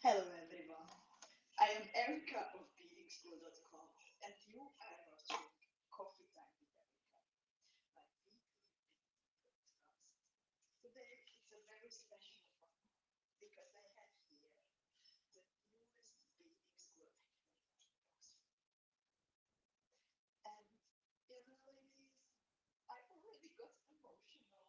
Hello everyone, I am Erika of Beadingschool.com and you are watching Coffee Time with Erika, my weekly podcast. Today is a very special one because I have here the newest Beadingschool Academy box. And ladies, I already got emotional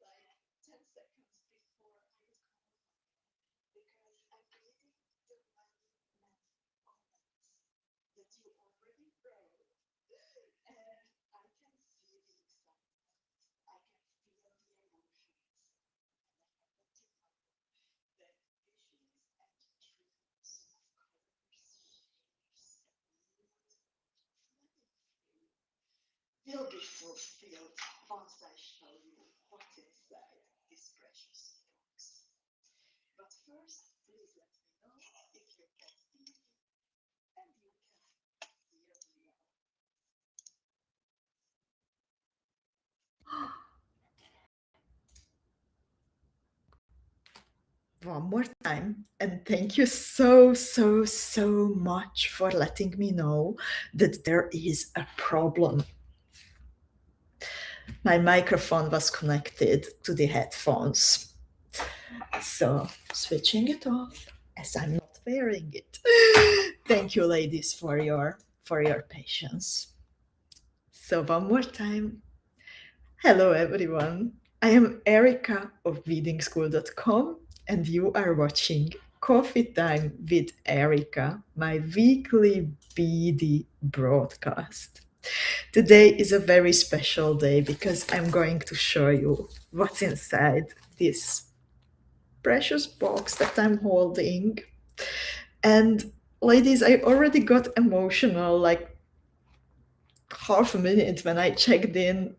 like 10 seconds before I would come online because I'm reading the many, many comments that you already wrote, and I can see the excitement, I can feel the emotions, and I happen to know that wishes and dreams of colors, shapes, moods, flooding through will be fulfilled once I show you what's inside this precious box. But first, please let me know if you can see me and you can hear me well. One more time, and thank you so much for letting me know that there is a problem. My microphone was connected to the headphones, so switching it off as I'm not wearing it. Thank you, ladies, for your patience. So one more time, hello everyone. I am Erika of Beadingschool.com, and you are watching Coffee Time with Erika, my weekly beady broadcast. Today is a very special day because I'm going to show you what's inside this precious box that I'm holding. And ladies, I already got emotional like half a minute when I checked in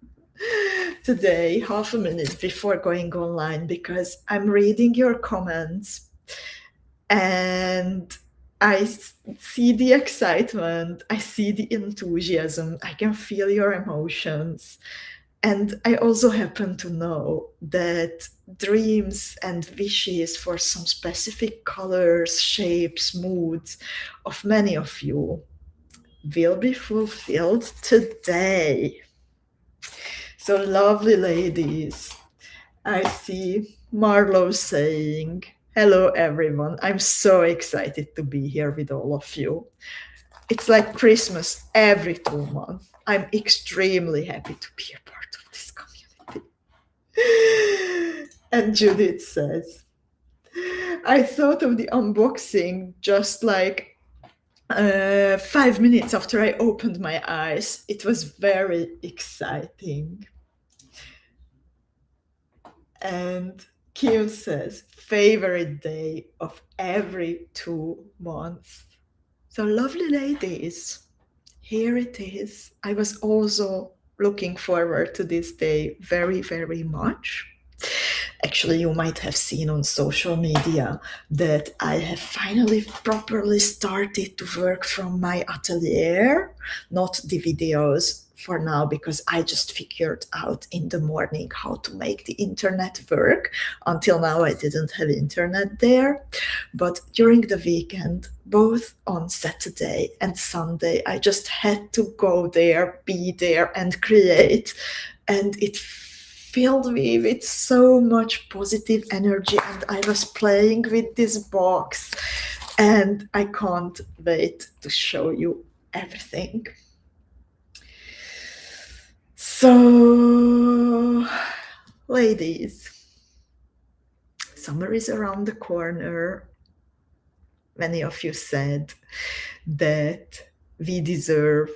today, half a minute before going online, because I'm reading your comments and I see the excitement, I see the enthusiasm, I can feel your emotions. And I also happen to know that dreams and wishes for some specific colors, shapes, moods of many of you will be fulfilled today. So lovely ladies. I see Marlo saying, hello everyone. I'm so excited to be here with all of you. It's like Christmas every 2 months. I'm extremely happy to be a part of this community. And Judith says, I thought of the unboxing just like 5 minutes after I opened my eyes. It was very exciting. And Kim says, favorite day of every 2 months. So lovely ladies, here it is. I was also looking forward to this day very much. Actually, you might have seen on social media that I have finally properly started to work from my atelier, not the videos for now, because I just figured out in the morning how to make the internet work. Until now, I didn't have internet there. But during the weekend, both on Saturday and Sunday, I just had to go there, be there, and create. And it filled me with so much positive energy, and I was playing with this box, and I can't wait to show you everything. So, ladies, summer is around the corner. Many of you said that we deserve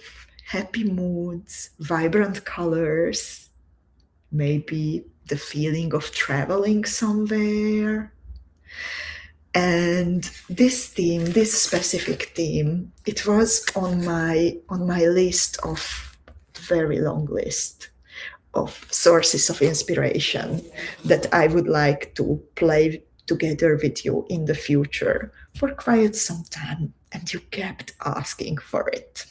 happy moods, vibrant colors, maybe the feeling of traveling somewhere. And this theme, this specific theme, it was on my list of very long list of sources of inspiration that I would like to play together with you in the future for quite some time, and you kept asking for it.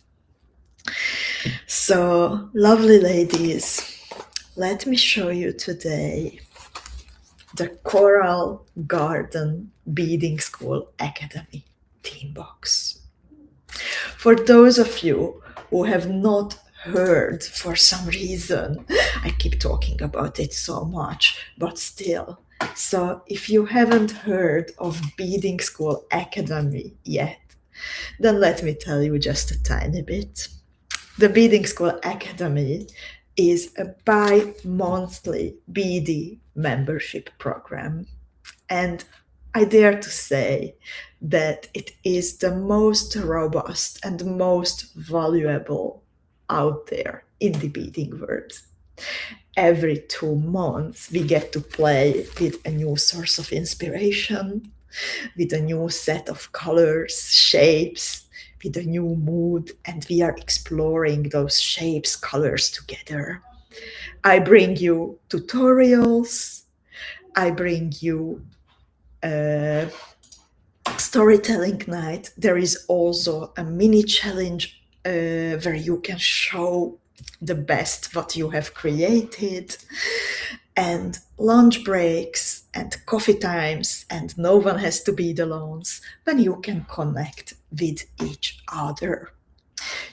So, lovely ladies, let me show you today the Coral Garden Beadingschool Academy Theme box. For those of you who have not heard for some reason, I keep talking about it so much, but still. So if you haven't heard of Beadingschool Academy yet, then let me tell you just a tiny bit. The Beadingschool Academy is a bi-monthly BD membership program. And I dare to say that it is the most robust and most valuable out there in the beading world. Every 2 months, we get to play with a new source of inspiration, with a new set of colors, shapes, with a new mood, and we are exploring those shapes, colors together. I bring you tutorials, I bring you storytelling night. There is also a mini challenge where you can show the best what you have created, and lunch breaks and coffee times, and no one has to be alone when you can connect with each other.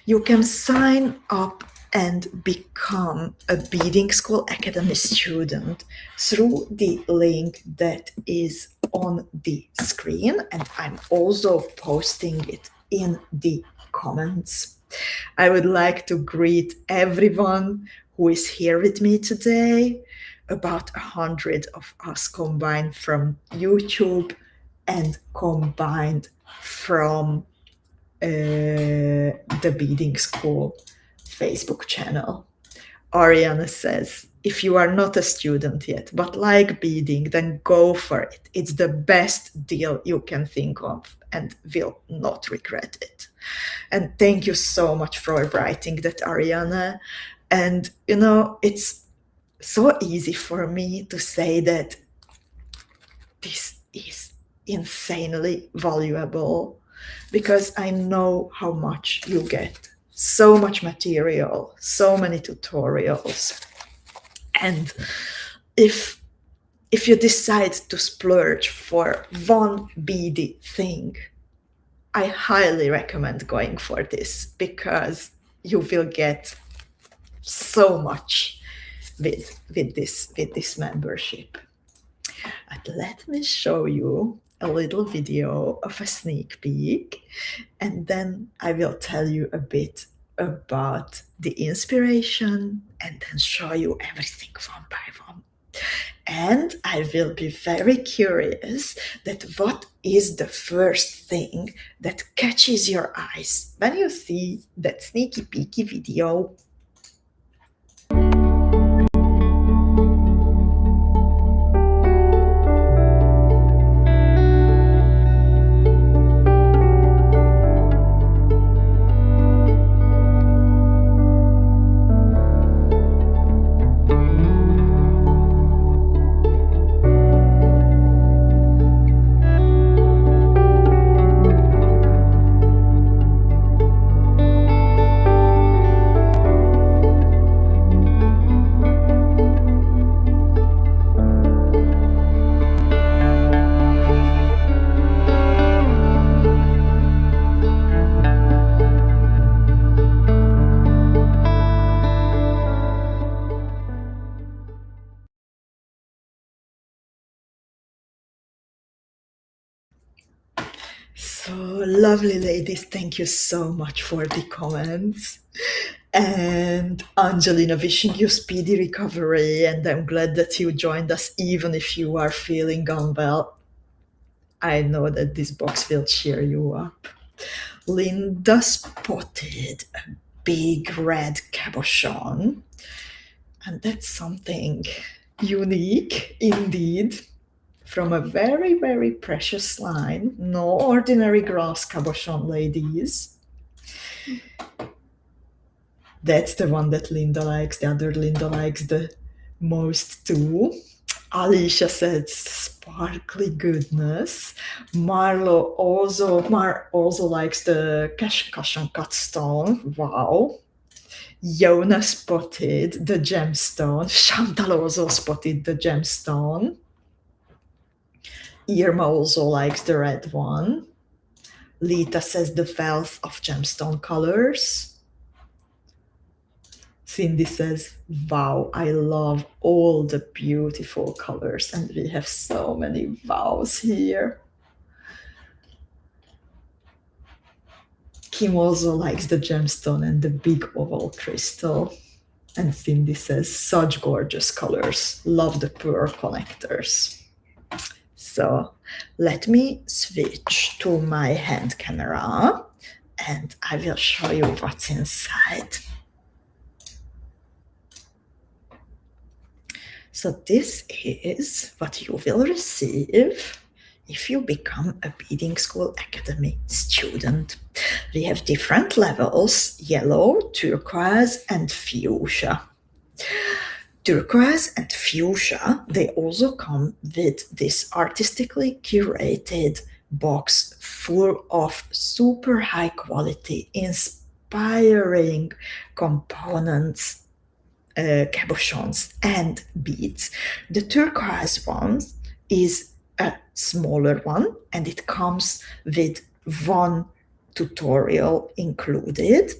You can sign up and become a Beadingschool Academy student through the link that is on the screen, and I'm also posting it in the comments. I would like to greet everyone who is here with me today, about 100 of us combined from YouTube and combined from the Beading School Facebook channel. Ariana says, if you are not a student yet, but like beading, then go for it. It's the best deal you can think of and will not regret it. And thank you so much for writing that, Ariana. And, you know, it's so easy for me to say that this is insanely valuable because I know how much you get. So much material, so many tutorials. And if you decide to splurge for one beady thing, I highly recommend going for this because you will get so much with this membership. And let me show you a little video of a sneak peek, and then I will tell you a bit about the inspiration and then show you everything one by one. And I will be very curious that what is the first thing that catches your eyes when you see that sneaky peeky video. So lovely ladies, thank you so much for the comments. And Angelina, wishing you speedy recovery, and I'm glad that you joined us even if you are feeling unwell. I know that this box will cheer you up. Linda spotted a big red cabochon, and that's something unique indeed. From a very, very precious line. No ordinary grass cabochon, ladies. That's the one that Linda likes. The other Linda likes the most too. Alicia said sparkly goodness. Marlo also likes the cushion cut stone. Wow. Yona spotted the gemstone. Chantal also spotted the gemstone. Irma also likes the red one. Lita says the wealth of gemstone colors. Cindy says, wow, I love all the beautiful colors, and we have so many vows here. Kim also likes the gemstone and the big oval crystal. And Cindy says, such gorgeous colors. Love the pearl connectors. So let me switch to my hand camera and I will show you what's inside. So this is what you will receive if you become a Beadingschool Academy student. We have different levels: yellow, turquoise, and fuchsia. Turquoise and fuchsia, they also come with this artistically curated box full of super high quality, inspiring components, cabochons and beads. The turquoise one is a smaller one and it comes with one tutorial included.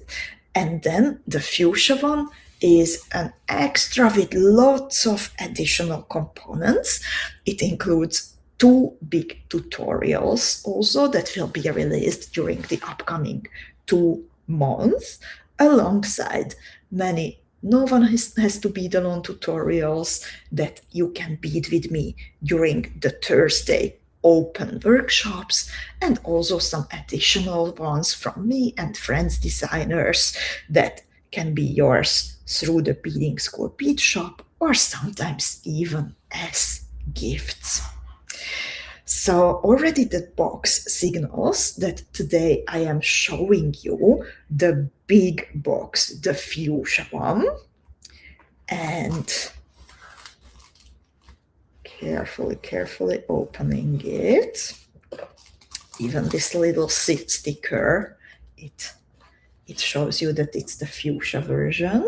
And then the fuchsia one is an extra with lots of additional components. It includes 2 big tutorials also that will be released during the upcoming 2 months, alongside many no one has to bead alone tutorials that you can bead with me during the Thursday open workshops, and also some additional ones from me and friends designers that can be yours through the Beading School bead shop or sometimes even as gifts. So already the box signals that today I am showing you the big box, the fuchsia one, and carefully opening it. Even this little sticker, it shows you that it's the fuchsia version.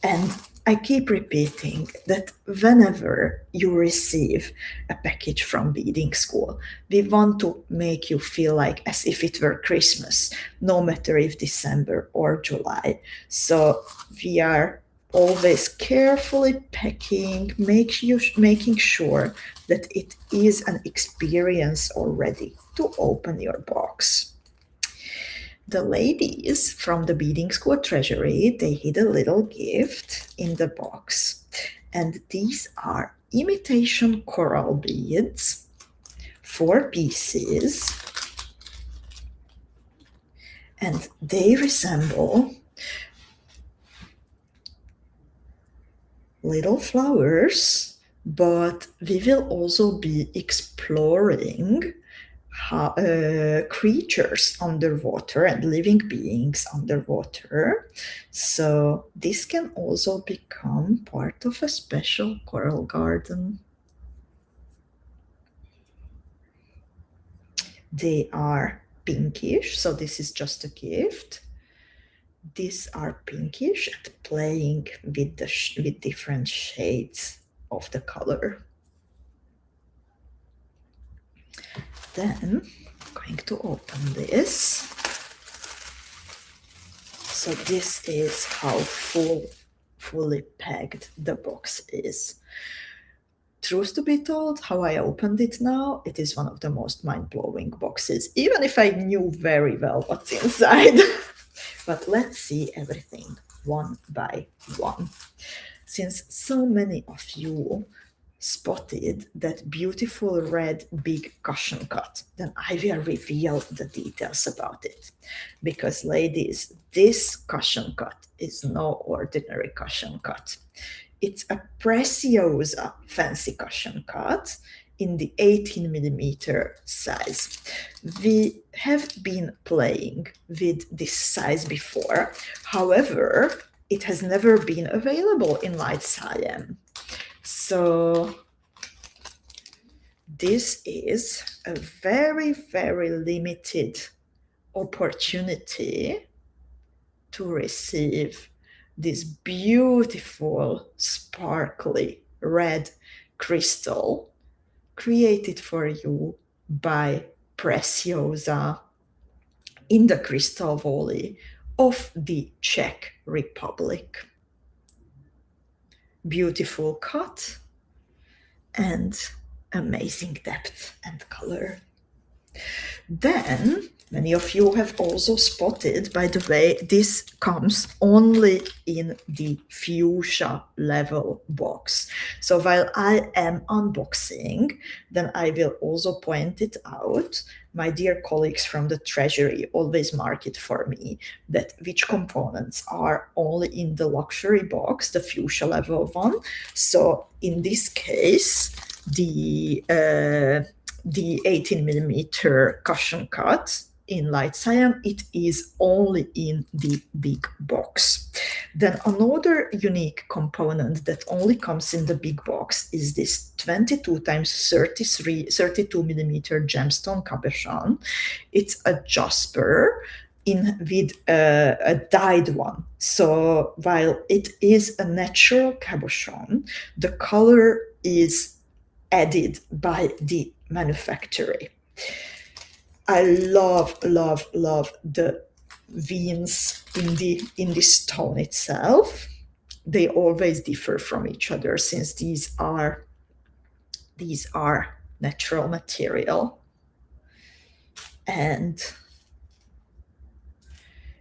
And I keep repeating that whenever you receive a package from Beading School, we want to make you feel like as if it were Christmas, no matter if December or July. So we are always carefully packing, making sure that it is an experience already to open your box. The ladies from the Beading School Treasury, they hid a little gift in the box. And these are imitation coral beads, 4 pieces. And they resemble little flowers, but we will also be exploring creatures underwater and living beings underwater. So this can also become part of a special coral garden. They are pinkish, so this is just a gift. These are pinkish and playing with with different shades of the color. Then I'm going to open this. So this is how fully packed the box is. Truth to be told, how I opened it now, it is one of the most mind-blowing boxes, even if I knew very well what's inside. But let's see everything one by one. Since so many of you spotted that beautiful red big cushion cut, then I will reveal the details about it. Because ladies, this cushion cut is no ordinary cushion cut. It's a Preciosa fancy cushion cut in the 18 millimeter size. We have been playing with this size before. However, it has never been available in light cyan. So this is a very, very limited opportunity to receive this beautiful, sparkly red crystal created for you by Preciosa in the Crystal Valley of the Czech Republic. Beautiful cut and amazing depth and color. Then, many of you have also spotted, by the way, this comes only in the fuchsia level box. So while I am unboxing, then I will also point it out. My dear colleagues from the Treasury always mark it for me that which components are only in the luxury box, the fuchsia level one. So in this case, the 18 millimeter cushion cut in light cyan, it is only in the big box. Then another unique component that only comes in the big box is this 22 times 32 millimeter gemstone cabochon. It's a jasper with a dyed one. So while it is a natural cabochon, the color is added by the manufacturer. I love the veins in this stone itself. They always differ from each other since these are natural material, and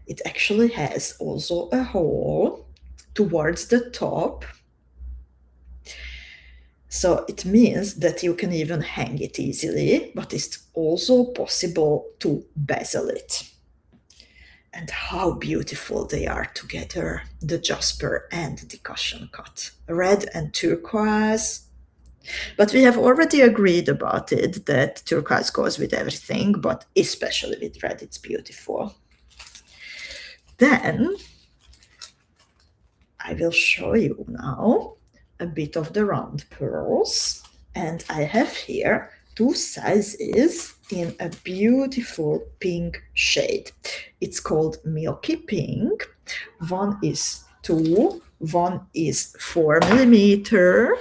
it actually has also a hole towards the top. So it means that you can even hang it easily, but it's also possible to bezel it. And how beautiful they are together, the jasper and the cushion cut. Red and turquoise. But we have already agreed about it that turquoise goes with everything, but especially with red, it's beautiful. Then I will show you now a bit of the round pearls, and I have here 2 sizes in a beautiful pink shade. It's called Milky Pink. One is 2, one is 4 millimeter.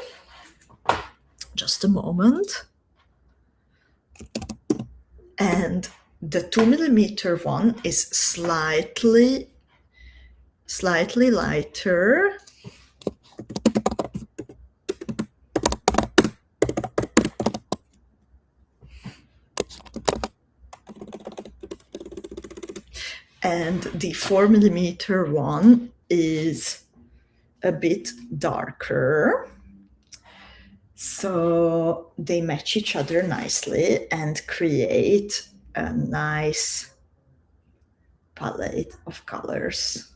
Just a moment. And the 2 millimeter one is slightly lighter. And the 4 millimeter one is a bit darker. So they match each other nicely and create a nice palette of colors.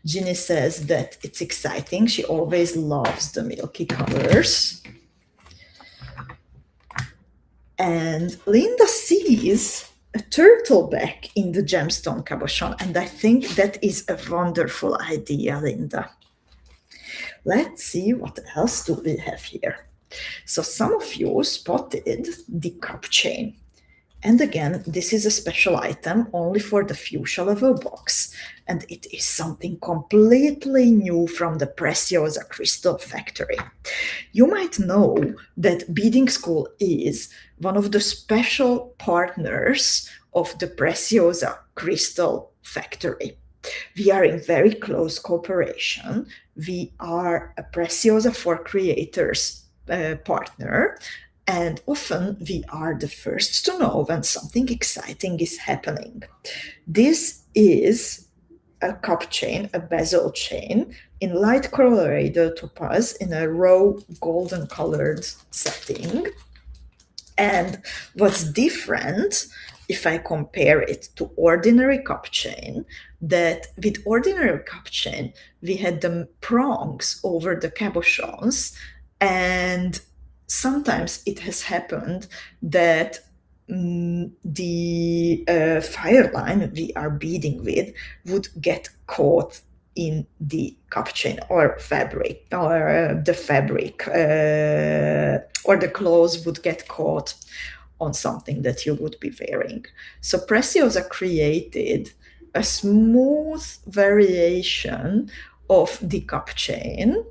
Ginny says that it's exciting. She always loves the milky colors. And Linda sees a turtleback in the gemstone cabochon, and I think that is a wonderful idea, Linda. Let's see what else do we have here. So some of you spotted the cup chain. And again, this is a special item only for the fuchsia level box, and it is something completely new from the Preciosa Crystal Factory. You might know that Beadingschool is one of the special partners of the Preciosa Crystal Factory. We are in very close cooperation. We are a Preciosa for Creators partner, and often we are the first to know when something exciting is happening. This is a cup chain, a bezel chain in light Colorado topaz in a raw golden colored setting. And what's different, if I compare it to ordinary cup chain, that with ordinary cup chain, we had the prongs over the cabochons, and sometimes it has happened that the fire line we are beading with would get caught in the cup chain or fabric, or the fabric, or the clothes would get caught on something that you would be wearing. So Preciosa created a smooth variation of the cup chain,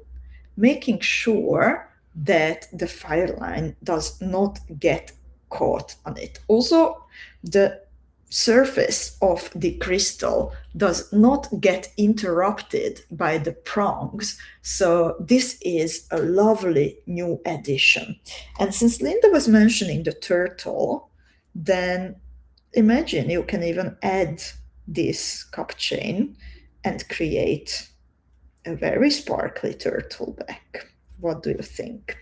making sure that the fire line does not get caught on it. Also, the surface of the crystal does not get interrupted by the prongs. So this is a lovely new addition. And since Linda was mentioning the turtle, then imagine you can even add this cup chain and create a very sparkly turtle back. What do you think?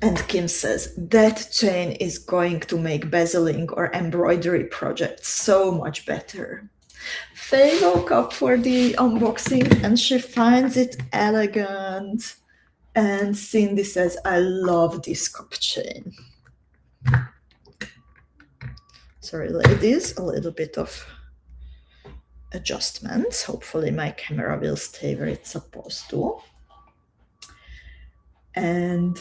And Kim says, that chain is going to make bezeling or embroidery projects so much better. Faye woke up for the unboxing and she finds it elegant. And Cindy says, I love this cup chain. Sorry, ladies, a little bit of adjustments. Hopefully my camera will stay where it's supposed to. And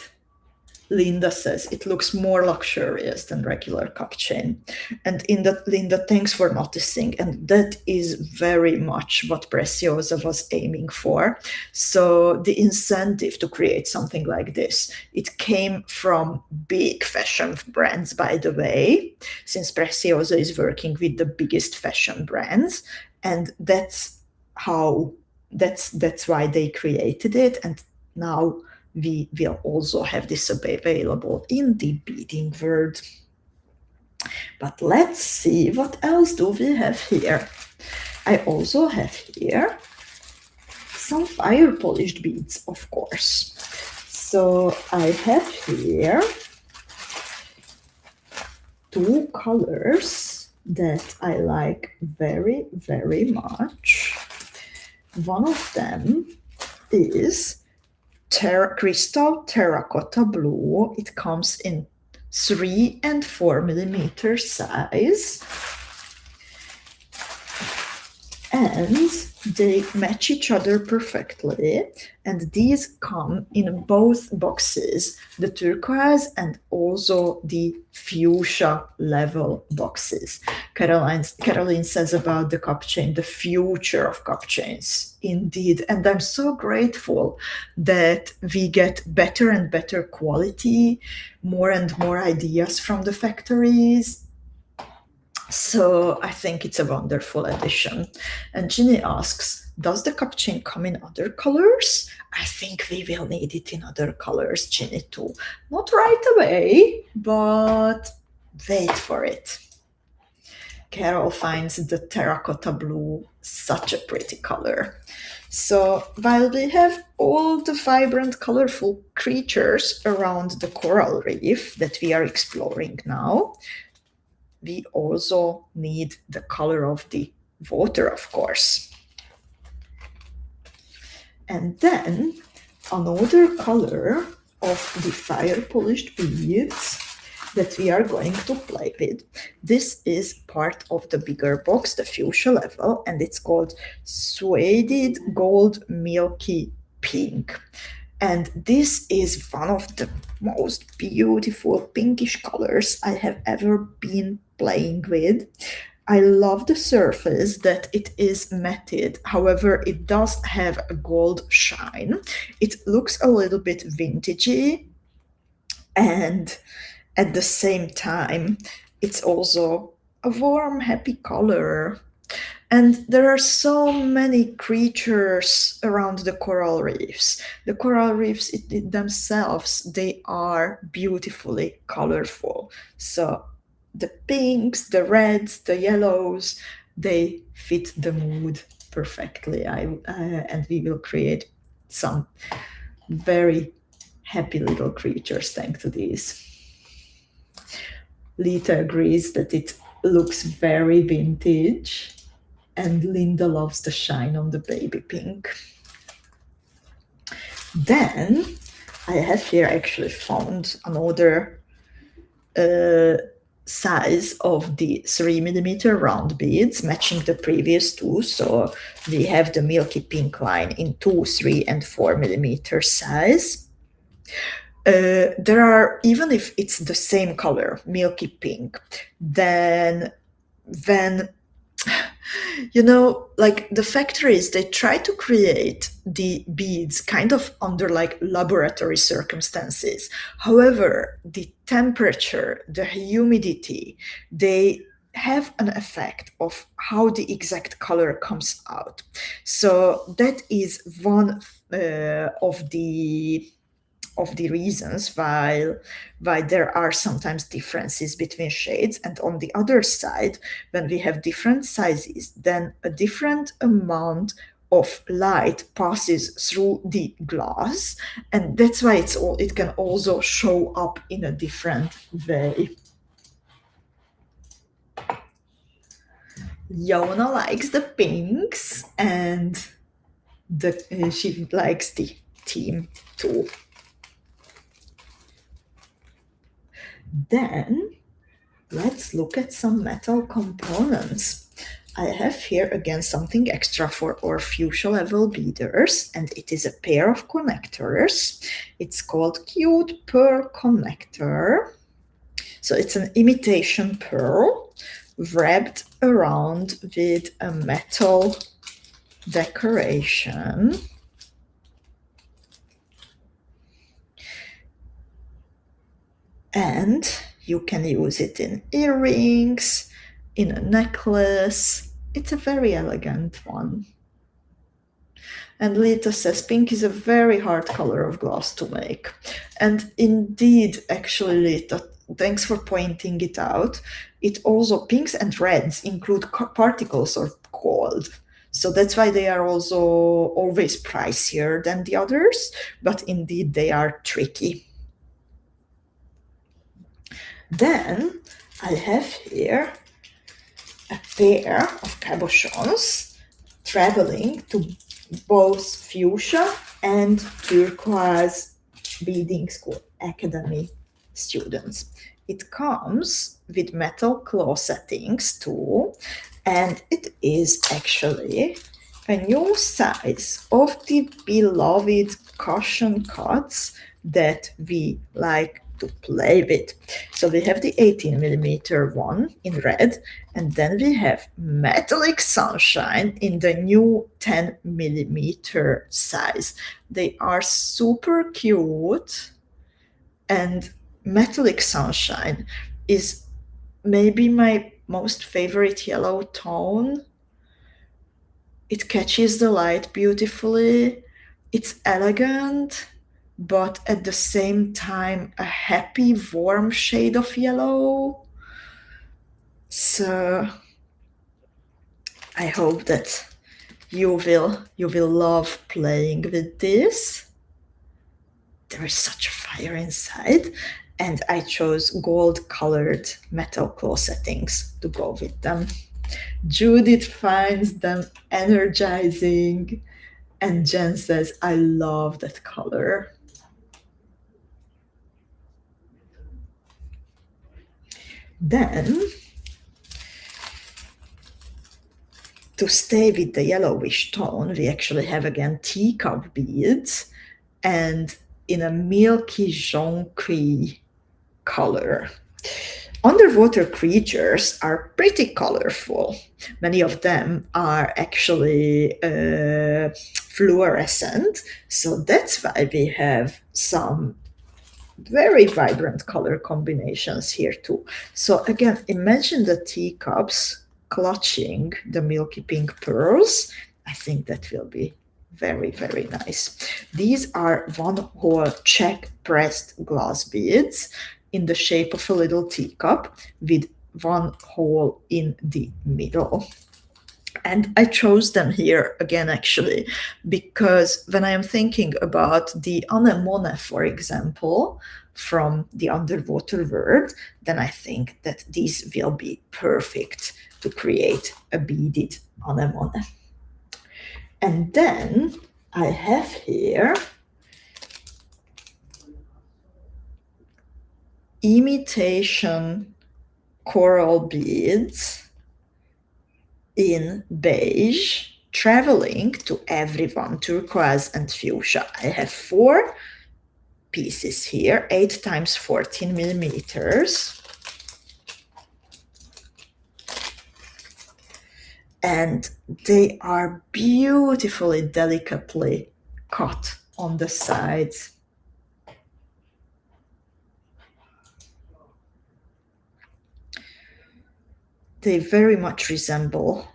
Linda says it looks more luxurious than regular cup chain. And Linda, thanks for noticing. And that is very much what Preciosa was aiming for. So the incentive to create something like this, it came from big fashion brands, by the way, since Preciosa is working with the biggest fashion brands. And that's why they created it. And now we will also have this available in the beading world. But let's see, what else do we have here? I also have here some fire polished beads, of course. So I have here two colors that I like very, very much. One of them is Crystal Terracotta Blue. It comes in 3 and 4 millimeter size. And they match each other perfectly. And these come in both boxes, the turquoise and also the fuchsia level boxes. Caroline says about the cup chain, the future of cup chains. Indeed. And I'm so grateful that we get better and better quality, more and more ideas from the factories. So I think it's a wonderful addition. And Ginny asks, does the cup chain come in other colors? I think we will need it in other colors, Ginny, too. Not right away, but wait for it. Carol finds the terracotta blue such a pretty color. So while we have all the vibrant, colorful creatures around the coral reef that we are exploring now, we also need the color of the water, of course. And then another color of the fire polished beads that we are going to play with. This is part of the bigger box, the fuchsia level, and it's called Suede Gold Milky Pink. And this is one of the most beautiful pinkish colors I have ever been playing with. I love the surface that it is matted. However, it does have a gold shine. It looks a little bit vintagey, and at the same time, it's also a warm, happy color. And there are so many creatures around the coral reefs. The coral reefs themselves, they are beautifully colorful. So the pinks, the reds, the yellows, they fit the mood perfectly. And we will create some very happy little creatures thanks to these. Lita agrees that it looks very vintage. And Linda loves the shine on the baby pink. Then I have here actually found another size of the 3 millimeter round beads matching the previous two. So we have the milky pink line in 2, 3, and 4 millimeter size. There are, even if it's the same color, milky pink, then when You know, like the factories, they try to create the beads kind of under like laboratory circumstances. However, the temperature, the humidity, they have an effect of how the exact color comes out. So that is one of the reasons why there are sometimes differences between shades. And on the other side, when we have different sizes, then a different amount of light passes through the glass, and that's why it can also show up in a different way. Yona likes the pinks, and she likes the theme too. Then let's look at some metal components. I have here again something extra for our fuchsia level beaders, and it is a pair of connectors. It's called Cute Pearl Connector. So it's an imitation pearl wrapped around with a metal decoration. And you can use it in earrings, in a necklace. It's a very elegant one. And Lita says pink is a very hard color of glass to make. And indeed, actually, Lita, thanks for pointing it out. It also, pinks and reds include particles of gold. So that's why they are also always pricier than the others, but indeed they are tricky. Then I have here a pair of cabochons traveling to both fuchsia and turquoise Beadingschool Academy students. It comes with metal claw settings too, and it is actually a new size of the beloved cushion cuts that we like to play with. So we have the 18 millimeter one in red, and then we have Metallic Sunshine in the new 10 millimeter size. They are super cute, and Metallic Sunshine is maybe my most favorite yellow tone. It catches the light beautifully. It's elegant, but at the same time a happy, warm shade of yellow. So I hope that you will love playing with this. There is such a fire inside, and I chose gold colored metal claw settings to go with them. Judith finds them energizing, and Jen says, I love that color. Then, to stay with the yellowish tone, we actually have again teacup beads, and in a milky jonquil color. Underwater creatures are pretty colorful. Many of them are actually fluorescent, so that's why we have some very vibrant color combinations here too. So again, imagine the teacups clutching the milky pink pearls. I think that will be very, very nice. These are one whole Czech pressed glass beads in the shape of a little teacup with one hole in the middle. And I chose them here again, actually, because when I am thinking about the anemone, for example, from the underwater world, then I think that these will be perfect to create a beaded anemone. And then I have here imitation coral beads in beige, traveling to everyone, turquoise and fuchsia. I have 4 pieces here, 8 times 14 millimeters. and they are beautifully, delicately cut on the sides. They very much resemble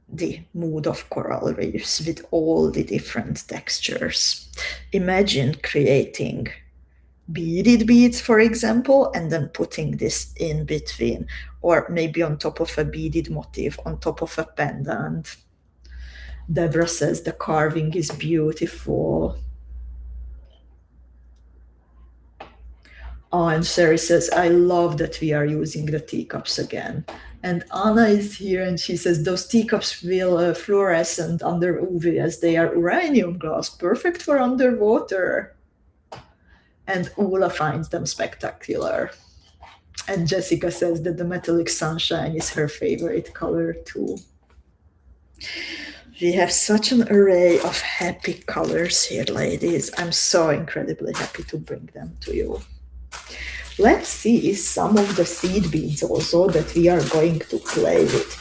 the mood of coral reefs with all the different textures. Imagine creating beaded beads, for example, and then putting this in between, or maybe on top of a beaded motif, on top of a pendant. Deborah says the carving is beautiful. Oh, and Sherry says, I love that we are using the teacups again. And Anna is here and she says, those teacups will fluorescent under UV as they are uranium glass, perfect for underwater. And Ula finds them spectacular. And Jessica says that the metallic sunshine is her favorite color too. We have such an array of happy colors here, ladies. I'm so incredibly happy to bring them to you. Let's see some of the seed beads also that we are going to play with.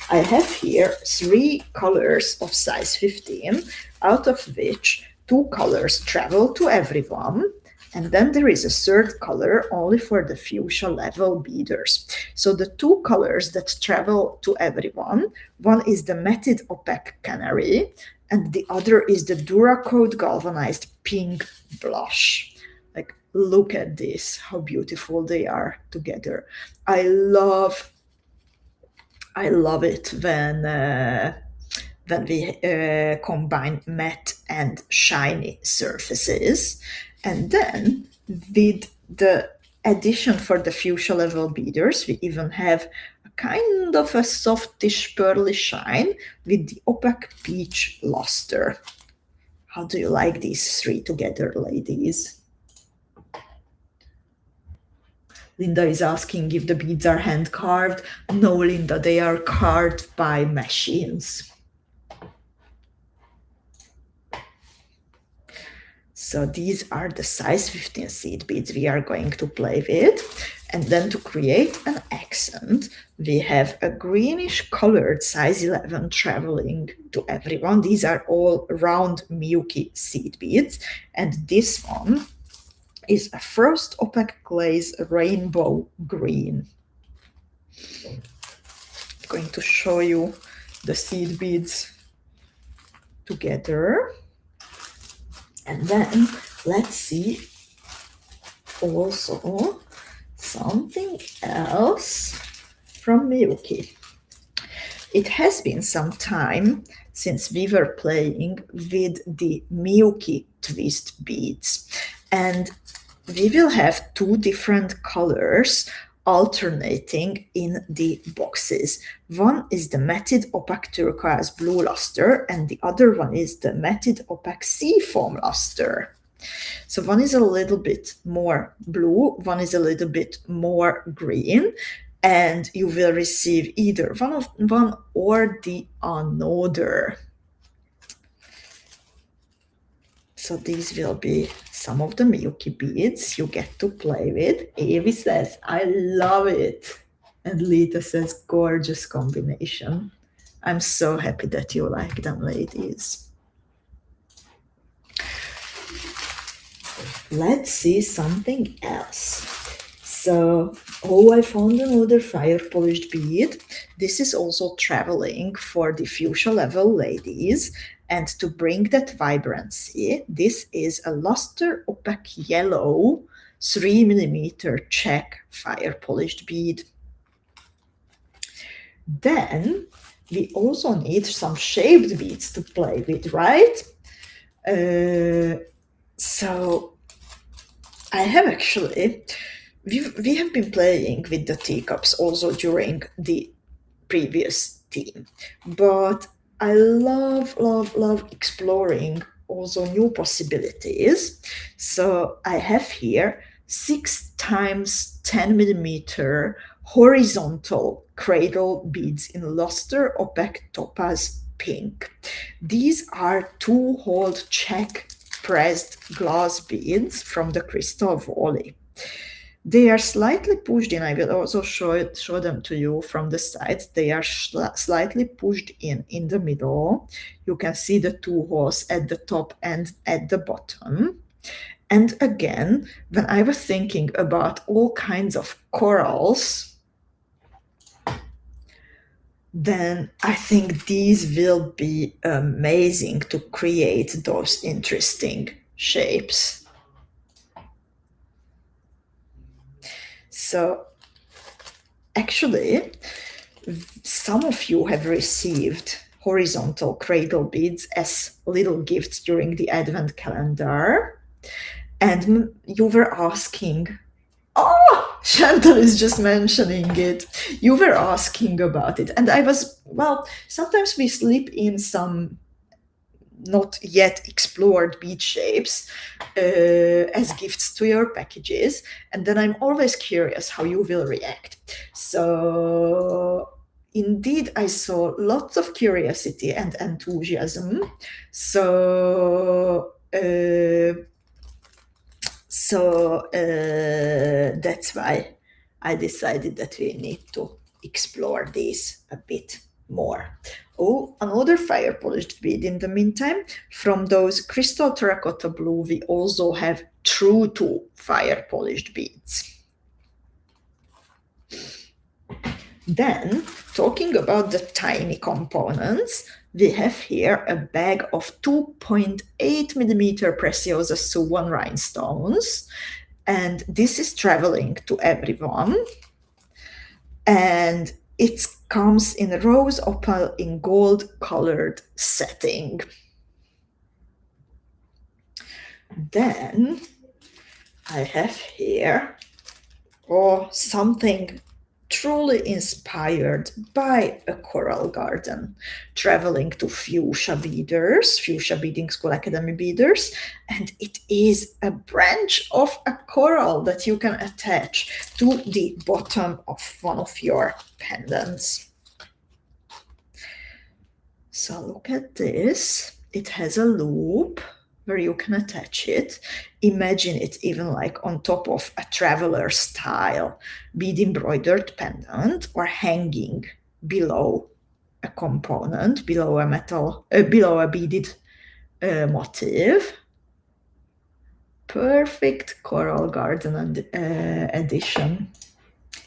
I have here 3 colors of size 15, out of which 2 colors travel to everyone. And then there is a third color only for the fuchsia level beaders. So the 2 colors that travel to everyone, one is the matted opaque canary, and the other is the Duracoat galvanized pink blush. Like, look at this, how beautiful they are together. I love it when we combine matte and shiny surfaces. And then with the addition for the fuchsia level beaders, we even have a kind of a softish pearly shine with the opaque peach luster. How do you like these 3 together, ladies? Linda is asking if the beads are hand carved. No, Linda, they are carved by machines. So these are the size 15 seed beads we are going to play with. And then to create an accent, we have a greenish colored size 11 traveling to everyone. These are all round milky seed beads. And this one is a frost opaque glaze rainbow green. I'm going to show you the seed beads together. And then let's see also something else from Milky. It has been some time since we were playing with the Milky twist beads, and we will have 2 different colors alternating in the boxes. One is the matted opaque turquoise blue luster, and the other one is the matted opaque sea foam luster. So one is a little bit more blue, one is a little bit more green, and you will receive either one or the another. So these will be some of the Milky beads you get to play with. Evie says, I love it. And Lita says, gorgeous combination. I'm so happy that you like them, ladies. Let's see something else. So, I found another fire polished bead. This is also traveling for the fuchsia level ladies. And to bring that vibrancy, this is a luster opaque yellow 3mm check fire polished bead. Then we also need some shaped beads to play with, right? So I have actually, we have been playing with the teacups also during the previous theme, but I love exploring also new possibilities. So I have here 6 times 10mm horizontal cradle beads in luster opaque topaz pink. These are 2-hole check pressed glass beads from the Crystal Volley. They are slightly pushed in. I will also show them to you from the sides. They are slightly pushed in the middle. You can see the two holes at the top and at the bottom. And again, when I was thinking about all kinds of corals, then I think these will be amazing to create those interesting shapes. So actually, some of you have received horizontal cradle beads as little gifts during the Advent calendar. And you were asking, oh, Chantal is just mentioning it. You were asking about it. And I was, well, sometimes we slip in some not yet explored bead shapes as gifts to your packages. And then I'm always curious how you will react. So indeed, I saw lots of curiosity and enthusiasm. So that's why I decided that we need to explore these a bit more. Oh, another fire polished bead in the meantime. From those crystal terracotta blue, we also have true to fire polished beads. Then, talking about the tiny components, we have here a bag of 2.8 millimeter Preciosa Suwan rhinestones, and this is traveling to everyone. And it comes in rose opal in gold colored setting. Then I have here something truly inspired by a coral garden, traveling to Fuchsia Beaders, Fuchsia Beadingschool Academy Beaders, and it is a branch of a coral that you can attach to the bottom of one of your pendants. So look at this. It has a loop where you can attach it. Imagine it even like on top of a traveler style bead embroidered pendant, or hanging below a component, below a beaded motif. Perfect coral garden edition.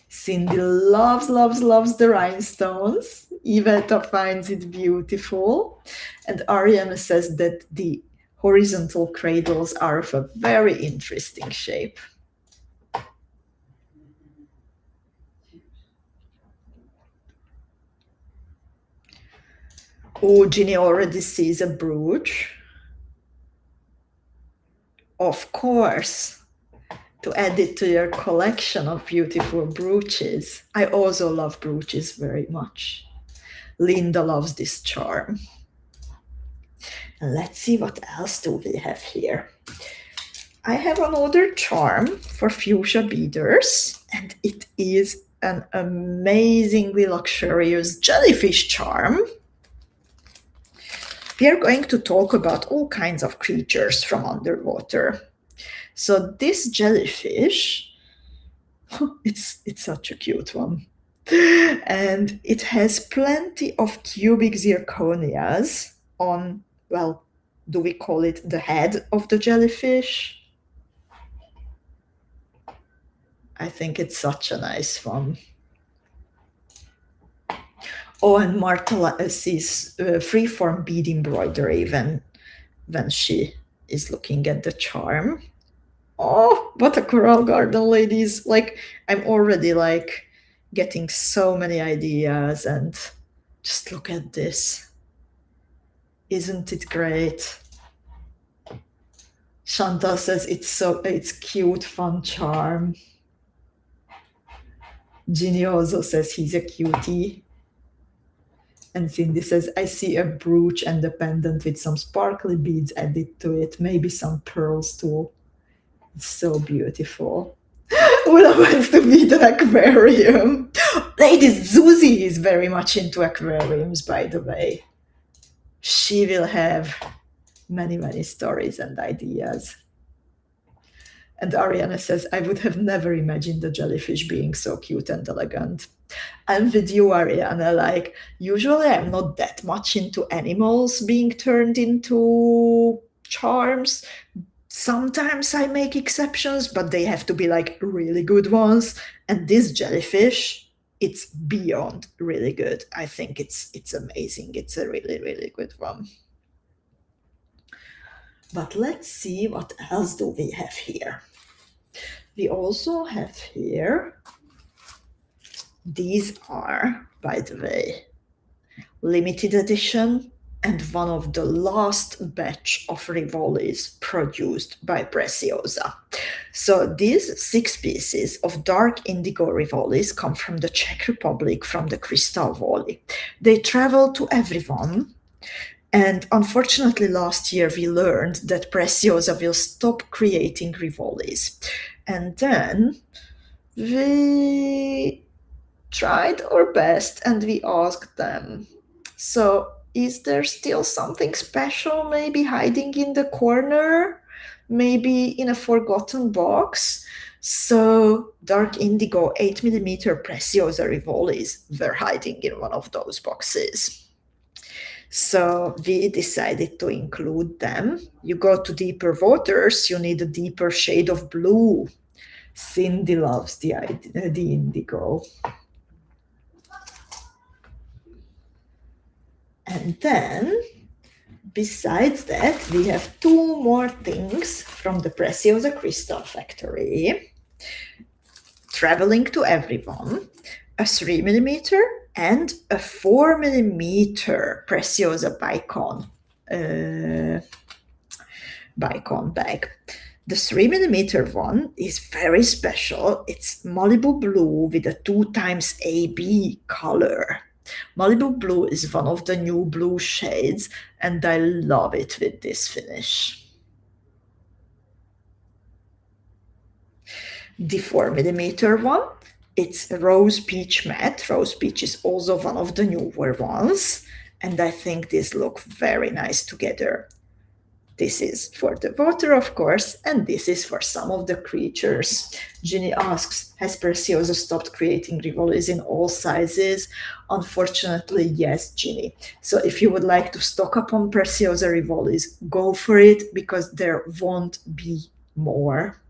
Cindy loves the rhinestones. Iveta finds it beautiful. And Ariana says that the horizontal cradles are of a very interesting shape. Oh, Ginny already sees a brooch. Of course, to add it to your collection of beautiful brooches. I also love brooches very much. Linda loves this charm. And let's see what else do we have here. I have another charm for fuchsia beaders, and it is an amazingly luxurious jellyfish charm. We are going to talk about all kinds of creatures from underwater. So this jellyfish, it's such a cute one. And it has plenty of cubic zirconias on, well, do we call it the head of the jellyfish? I think it's such a nice one. Oh, and Marta sees freeform bead embroidery when she is looking at the charm. Oh, what a coral garden, ladies. Like, I'm already like getting so many ideas, and just look at this. Isn't it great? Chantal says it's cute, fun charm. Ginny also says he's a cutie. And Cindy says, I see a brooch and a pendant with some sparkly beads added to it, maybe some pearls too. It's so beautiful. Una wants to be the aquarium. Lady Zuzi is very much into aquariums, by the way. She will have many, many stories and ideas. And Ariana says, I would have never imagined the jellyfish being so cute and elegant. I'm with you, Ariana. Like, usually I'm not that much into animals being turned into charms. Sometimes I make exceptions, but they have to be like really good ones. And this jellyfish, it's beyond really good. I think it's amazing. It's a really, really good one. But let's see what else do we have here. We also have here, these are, by the way, limited edition and one of the last batch of Rivolis produced by Preciosa. So these 6 pieces of dark indigo Rivolis come from the Czech Republic, from the Crystal Valley. They travel to everyone. And unfortunately, last year we learned that Preciosa will stop creating Rivolis. And then we tried our best and we asked them, so is there still something special maybe hiding in the corner? Maybe in a forgotten box? So dark indigo 8mm Preciosa Rivolis were hiding in one of those boxes. So we decided to include them. You go to deeper waters, you need a deeper shade of blue. Cindy loves the indigo. And then, besides that, we have 2 more things from the Preciosa Crystal Factory. Traveling to everyone, a 3mm and a 4mm Preciosa Bicon bag. The 3mm one is very special. It's Malibu blue with a 2x AB color. Malibu blue is one of the new blue shades, and I love it with this finish. The 4mm one, it's Rose Peach Matte. Rose Peach is also one of the newer ones, and I think these look very nice together. This is for the water, of course, and this is for some of the creatures. Ginny asks, has Preciosa stopped creating Rivolis in all sizes? Unfortunately, yes, Ginny. So if you would like to stock up on Preciosa Rivolis, go for it, because there won't be more.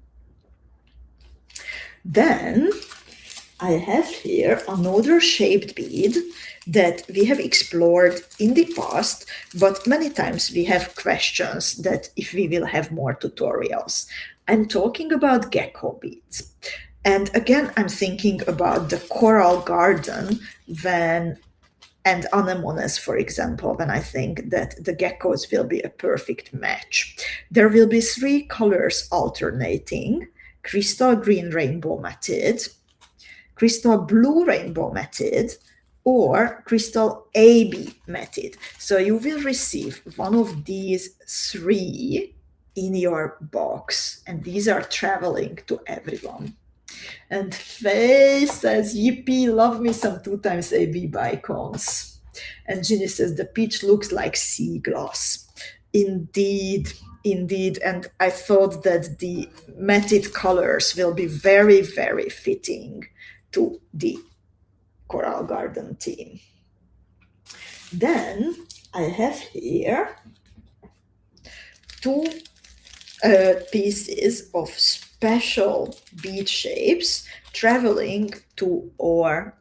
Then I have here another shaped bead that we have explored in the past, but many times we have questions that if we will have more tutorials. I'm talking about gecko beads. And again, I'm thinking about the coral garden and anemones, for example, when I think that the geckos will be a perfect match. There will be 3 colors alternating: crystal green rainbow matted, crystal blue rainbow matted, or crystal AB matted. So you will receive one of these 3 in your box, and these are traveling to everyone. And Faye says, yippee, love me some 2x AB bicons. And Ginny says, the peach looks like sea glass. Indeed, indeed. And I thought that the matted colors will be very, very fitting to the Coral Garden theme. Then I have here 2 pieces of special bead shapes traveling to our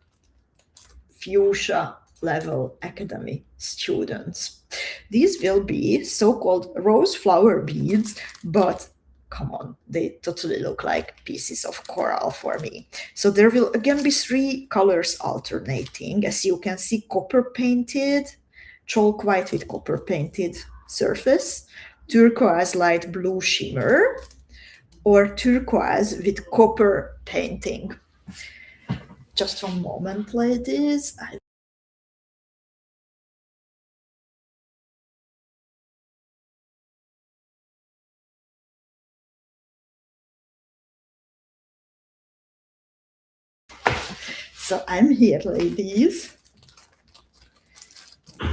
fuchsia level academy students. These will be so-called rose flower beads, but come on, they totally look like pieces of coral for me. So there will again be 3 colors alternating. As you can see, copper painted, chalk white with copper painted surface, turquoise light blue shimmer, or turquoise with copper painting. Just one moment, ladies. So I'm here, ladies.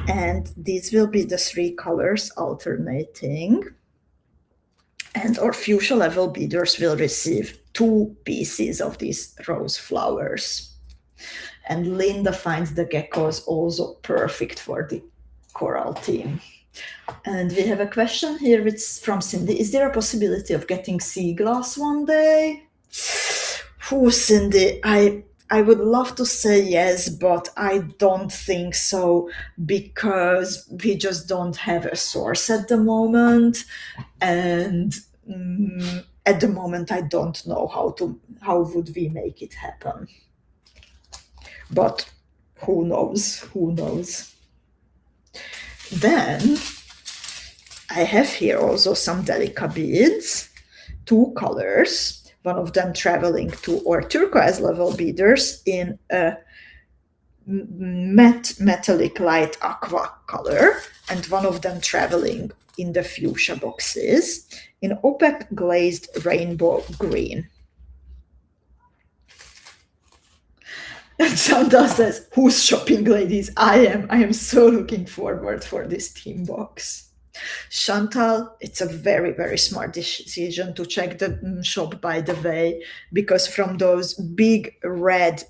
And these will be the 3 colors alternating. And our fuchsia level beaders will receive 2 pieces of these rose flowers. And Linda finds the geckos also perfect for the coral theme. And we have a question here, which is from Cindy. Is there a possibility of getting sea glass one day? Oh, Cindy, I would love to say yes, but I don't think so because we just don't have a source at the moment, and at the moment I don't know how would we make it happen. But who knows? Who knows? Then I have here also some Delica beads, 2 colors, one of them traveling to our turquoise level beaders in a metallic light aqua color, and one of them traveling in the fuchsia boxes in opaque glazed rainbow green. And Chantal says, who's shopping, ladies? I am so looking forward for this theme box. Chantal, it's a very, very smart decision to check the shop, by the way, because from those big red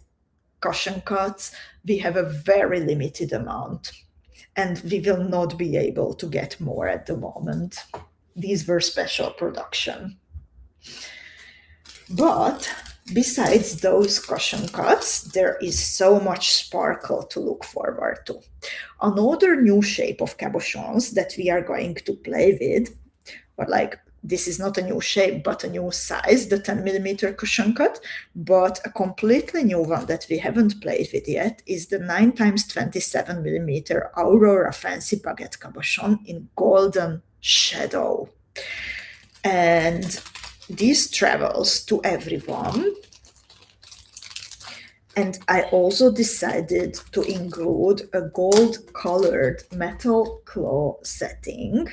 cushion cuts, we have a very limited amount, and we will not be able to get more at the moment. These were special production. But besides those cushion cuts, there is so much sparkle to look forward to. Another new shape of cabochons that we are going to play with, or like, this is not a new shape, but a new size, the 10 millimeter cushion cut, but a completely new one that we haven't played with yet is the 9x27 millimeter Aurora Fancy Baguette cabochon in golden shadow. And this travels to everyone. And I also decided to include a gold colored metal claw setting.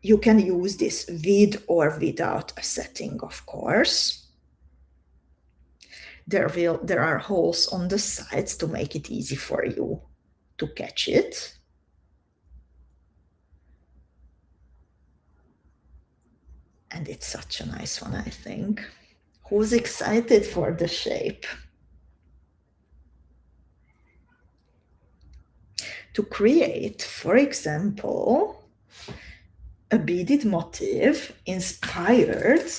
You can use this with or without a setting, of course. There are holes on the sides to make it easy for you to catch it. And it's such a nice one, I think. Who's excited for the shape? To create, for example, a beaded motif inspired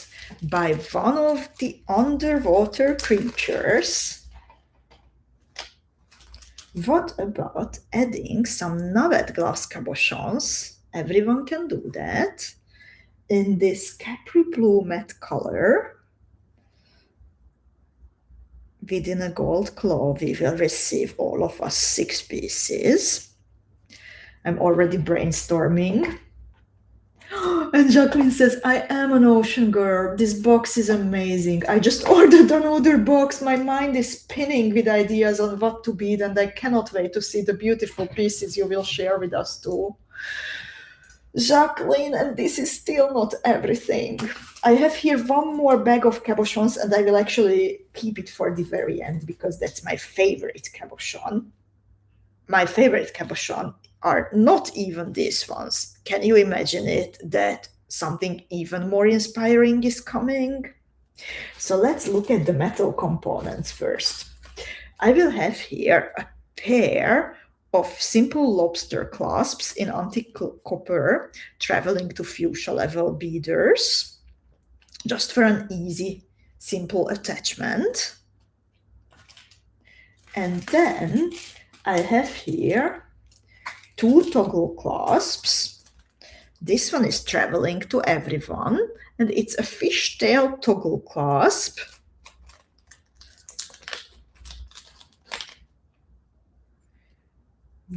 by one of the underwater creatures, what about adding some Navet glass cabochons? Everyone can do that. In this Capri Blue matte color, within a gold claw, we will receive all of us 6 pieces. I'm already brainstorming. And Jacqueline says, I am an ocean girl. This box is amazing. I just ordered another box. My mind is spinning with ideas on what to bead, and I cannot wait to see the beautiful pieces you will share with us too. Jacqueline, and this is still not everything. I have here one more bag of cabochons, and I will actually keep it for the very end because that's my favorite cabochon. My favorite cabochon are not even these ones. Can you imagine it, that something even more inspiring is coming? So let's look at the metal components first. I will have here a pair of simple lobster clasps in antique copper traveling to fuchsia level beaders, just for an easy, simple attachment. And then I have here 2 toggle clasps. This one is traveling to everyone, and it's a fishtail toggle clasp.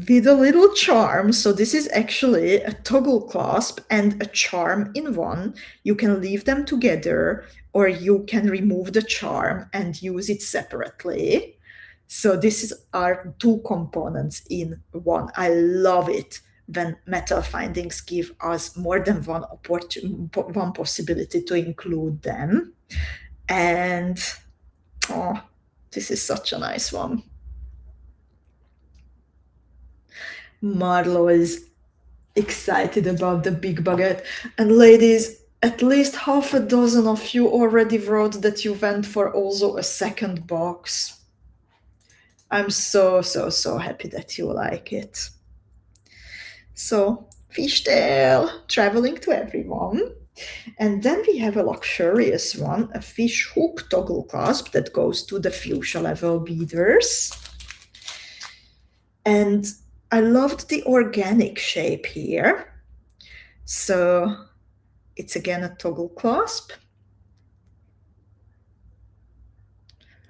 With a little charm. So this is actually a toggle clasp and a charm in one. You can leave them together, or you can remove the charm and use it separately. So this are 2 components in one. I love it when metal findings give us more than one possibility to include them. And oh, this is such a nice one. Marlo is excited about the big baguette. And ladies, at least half a dozen of you already wrote that you went for also a second box. I'm so happy that you like it. So, fishtail, traveling to everyone. And then we have a luxurious one, a fish hook toggle clasp that goes to the fuchsia level beaders. And I loved the organic shape here. So it's again a toggle clasp.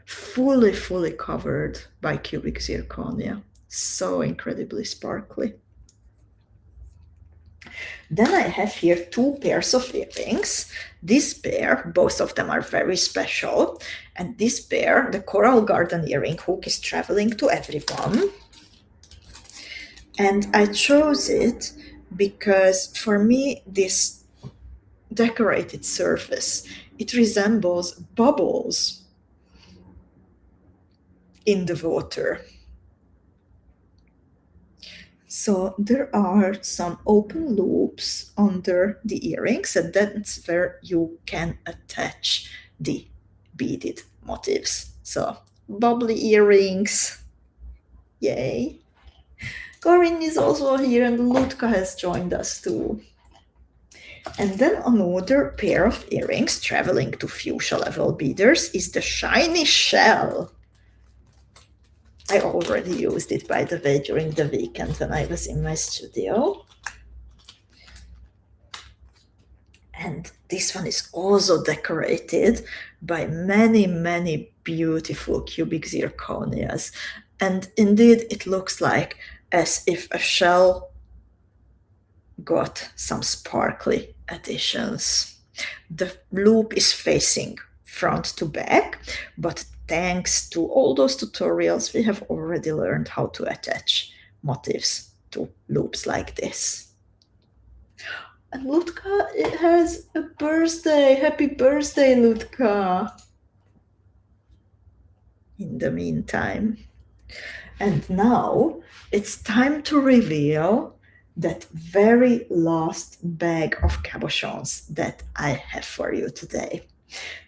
Fully covered by cubic zirconia. So incredibly sparkly. Then I have here two pairs of earrings. This pair, both of them are very special. And this pair, the Coral Garden earring hook, is traveling to everyone. And I chose it because for me, this decorated surface, it resembles bubbles in the water. So there are some open loops under the earrings, and that's where you can attach the beaded motifs. So bubbly earrings, yay. Corinne is also here, and Lutka has joined us too. And then another pair of earrings traveling to fuchsia level beaders is the shiny shell. I already used it, by the way, during the weekend when I was in my studio. And this one is also decorated by many beautiful cubic zirconias. And indeed, it looks like as if a shell got some sparkly additions. The loop is facing front to back, but thanks to all those tutorials, we have already learned how to attach motifs to loops like this. And Lutka, it has a birthday. Happy birthday, Lutka. In the meantime. And now it's time to reveal that very last bag of cabochons that I have for you today.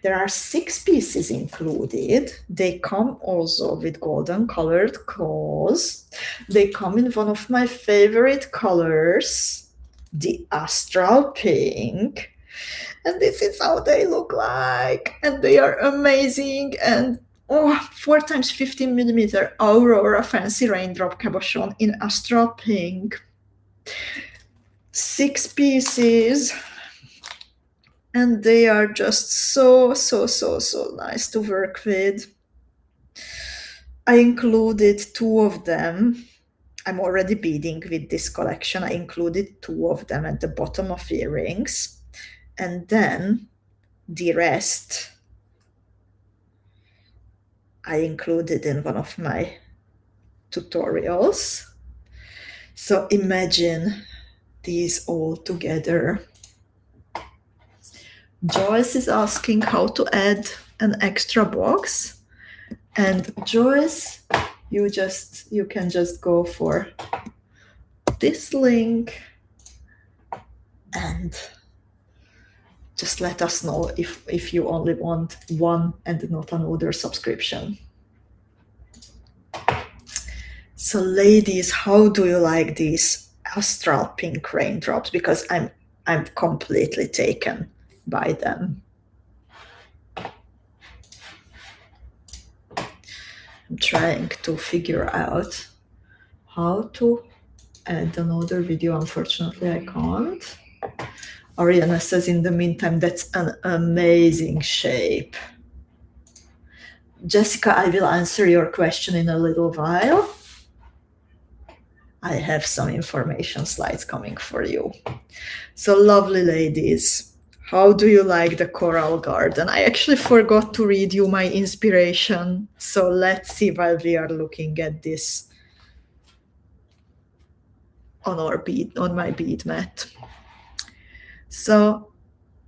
There are 6 pieces included. They come also with golden colored claws. They come in one of my favorite colors, the astral pink. And this is how they look like. And they are amazing. And 4 times 15 millimeter Aurora fancy raindrop cabochon in astral pink. 6 pieces. And they are just so nice to work with. I included 2 of them. I'm already beading with this collection. I included 2 of them at the bottom of earrings. And then the rest I included in one of my tutorials. So imagine these all together. Joyce is asking how to add an extra box. And Joyce, you can just go for this link and just let us know if you only want one and not another subscription. So ladies, how do you like these astral pink raindrops? Because I'm completely taken by them. I'm trying to figure out how to add another video. Unfortunately, I can't. Ariana says, in the meantime, that's an amazing shape. Jessica, I will answer your question in a little while. I have some information slides coming for you. So lovely ladies, how do you like the Coral Garden? I actually forgot to read you my inspiration. So let's see while we are looking at this on my bead mat. So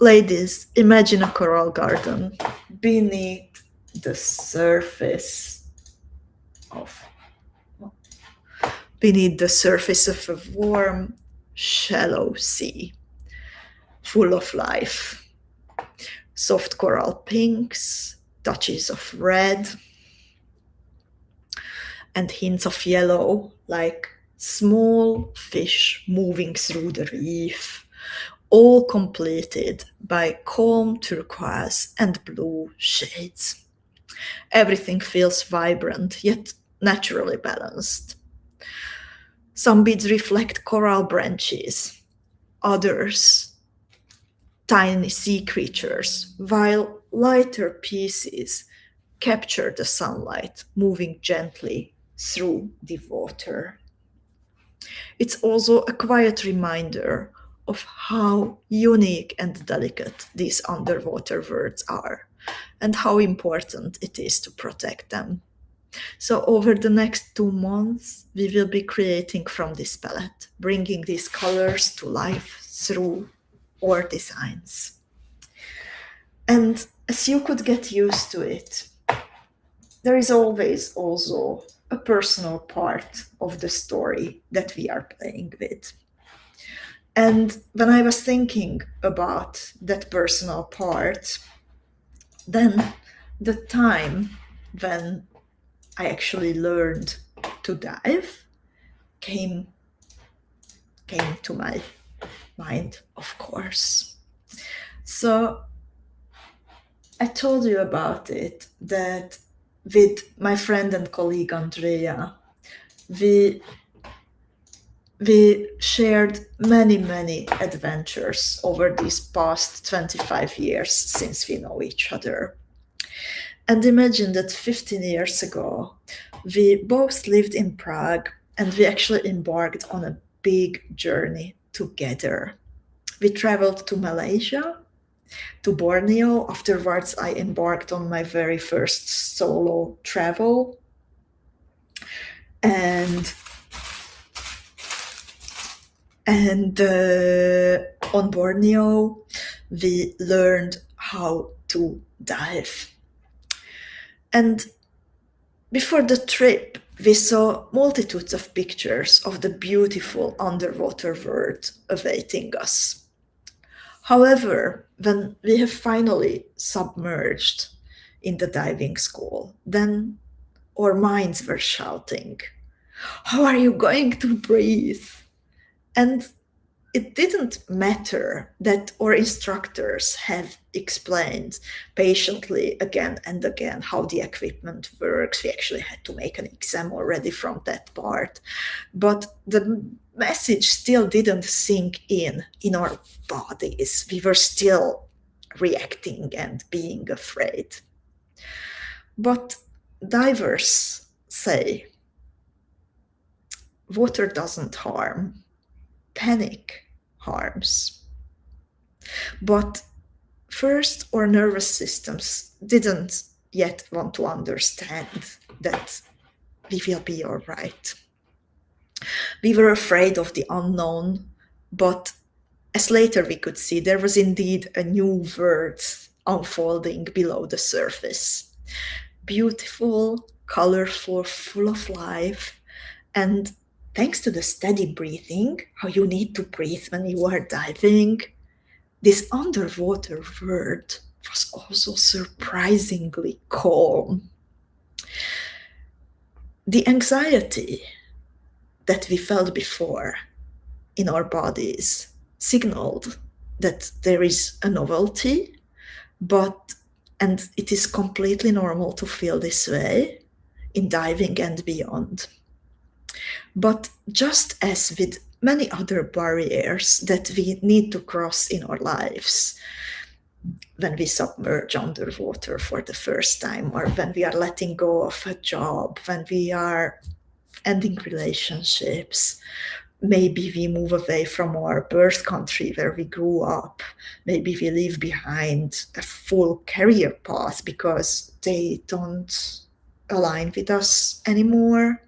ladies, imagine a coral garden beneath the surface of a warm shallow sea, full of life. Soft coral pinks, touches of red, and hints of yellow, like small fish moving through the reef, all completed by calm turquoise and blue shades. Everything feels vibrant, yet naturally balanced. Some beads reflect coral branches, others tiny sea creatures, while lighter pieces capture the sunlight moving gently through the water. It's also a quiet reminder of how unique and delicate these underwater worlds are and how important it is to protect them. So, over the next 2 months, we will be creating from this palette, bringing these colors to life through our designs. And as you could get used to it, there is always also a personal part of the story that we are playing with. And when I was thinking about that personal part, then the time when I actually learned to dive came to my mind, of course. So I told you about it, that with my friend and colleague Andrea, we shared many adventures over these past 25 years since we know each other. And imagine that 15 years ago, we both lived in Prague and we actually embarked on a big journey together. We traveled to Malaysia, to Borneo. Afterwards, I embarked on my very first solo travel. And on Borneo, we learned how to dive. And before the trip, we saw multitudes of pictures of the beautiful underwater world awaiting us. However, when we have finally submerged in the diving school, then our minds were shouting, "How are you going to breathe?" And it didn't matter that our instructors have explained patiently again and again how the equipment works. We actually had to make an exam already from that part. But the message still didn't sink in our bodies. We were still reacting and being afraid. But divers say water doesn't harm, panic harms. But first, our nervous systems didn't yet want to understand that we will be all right. We were afraid of the unknown, but as later we could see, there was indeed a new world unfolding below the surface. Beautiful, colorful, full of life, and thanks to the steady breathing, how you need to breathe when you are diving, this underwater world was also surprisingly calm. The anxiety that we felt before in our bodies signaled that there is a novelty, and it is completely normal to feel this way in diving and beyond. But just as with many other barriers that we need to cross in our lives, when we submerge underwater for the first time, or when we are letting go of a job, when we are ending relationships, maybe we move away from our birth country where we grew up, maybe we leave behind a full career path because they don't align with us anymore.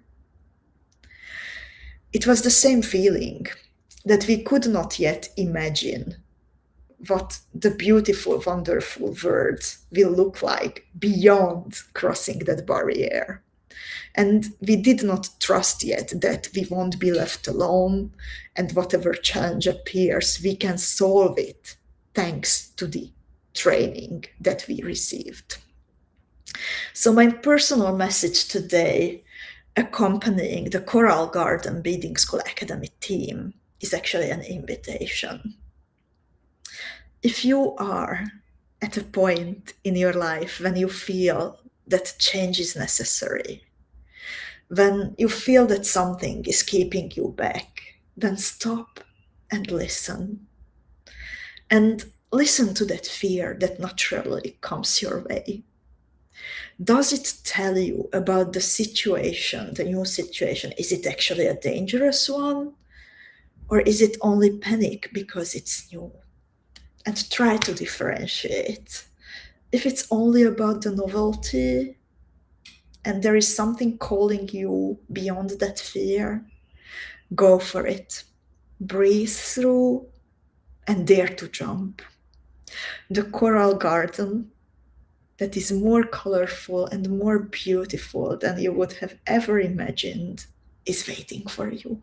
It was the same feeling that we could not yet imagine what the beautiful, wonderful world will look like beyond crossing that barrier. And we did not trust yet that we won't be left alone, and whatever challenge appears, we can solve it thanks to the training that we received. So, my personal message today, accompanying the Coral Garden Beadingschool Academy theme, is actually an invitation. If you are at a point in your life when you feel that change is necessary, when you feel that something is keeping you back, then stop and listen. And listen to that fear that naturally comes your way. Does it tell you about the situation, the new situation? Is it actually a dangerous one? Or is it only panic because it's new? And try to differentiate. If it's only about the novelty and there is something calling you beyond that fear, go for it. Breathe through and dare to jump. The coral garden that is more colorful and more beautiful than you would have ever imagined is waiting for you.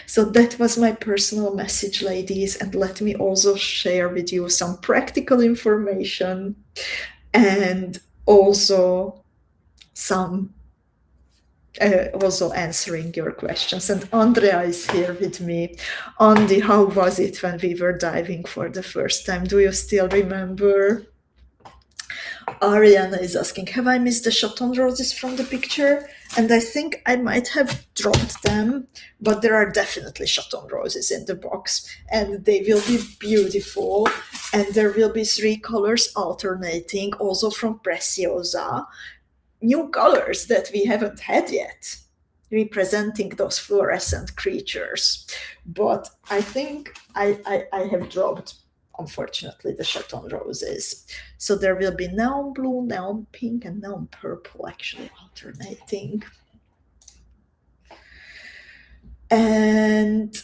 So that was my personal message, ladies, and let me also share with you some practical information and also some also answering your questions. And Andrea is here with me. Andy, how was it when we were diving for the first time? Do you still remember? Ariana is asking, have I missed the chaton roses from the picture? And I think I might have dropped them, but there are definitely chaton roses in the box, and they will be beautiful. And there will be 3 colors alternating, also from Preciosa. New colors that we haven't had yet, representing those fluorescent creatures. But I think I have dropped, unfortunately, the chaton roses. So there will be neon blue, neon pink, and neon purple actually alternating. And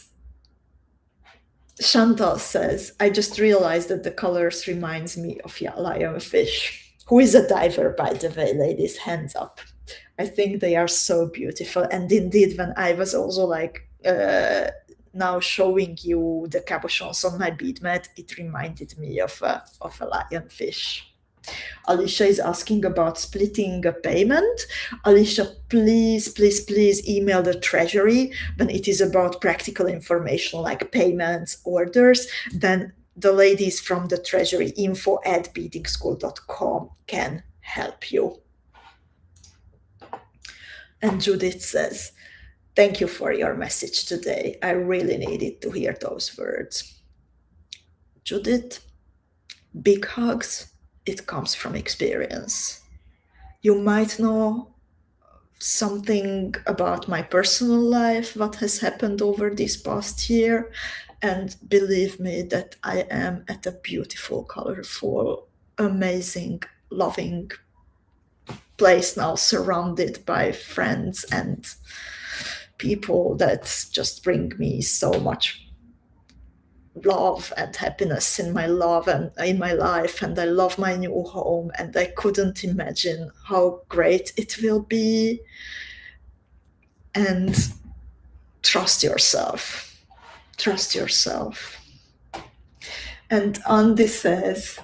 Chantal says, I just realized that the colors reminds me of lionfish. Who is a diver, by the way, ladies? Hands up. I think they are so beautiful. And indeed, when I was also like now showing you the cabochons on my bead mat, it reminded me of a lionfish. Alicia is asking about splitting a payment. Alicia, please, please, please email the treasury when it is about practical information like payments, orders. Then the ladies from the treasury, info@beadingschool.com, can help you. And Judith says, thank you for your message today. I really needed to hear those words. Judith, big hugs. It comes from experience. You might know something about my personal life, what has happened over this past year, and believe me that I am at a beautiful, colorful, amazing, loving place now, surrounded by friends and people that just bring me so much love and happiness in my love and in my life. And I love my new home, and I couldn't imagine how great it will be. And trust yourself. Trust yourself. And Andy says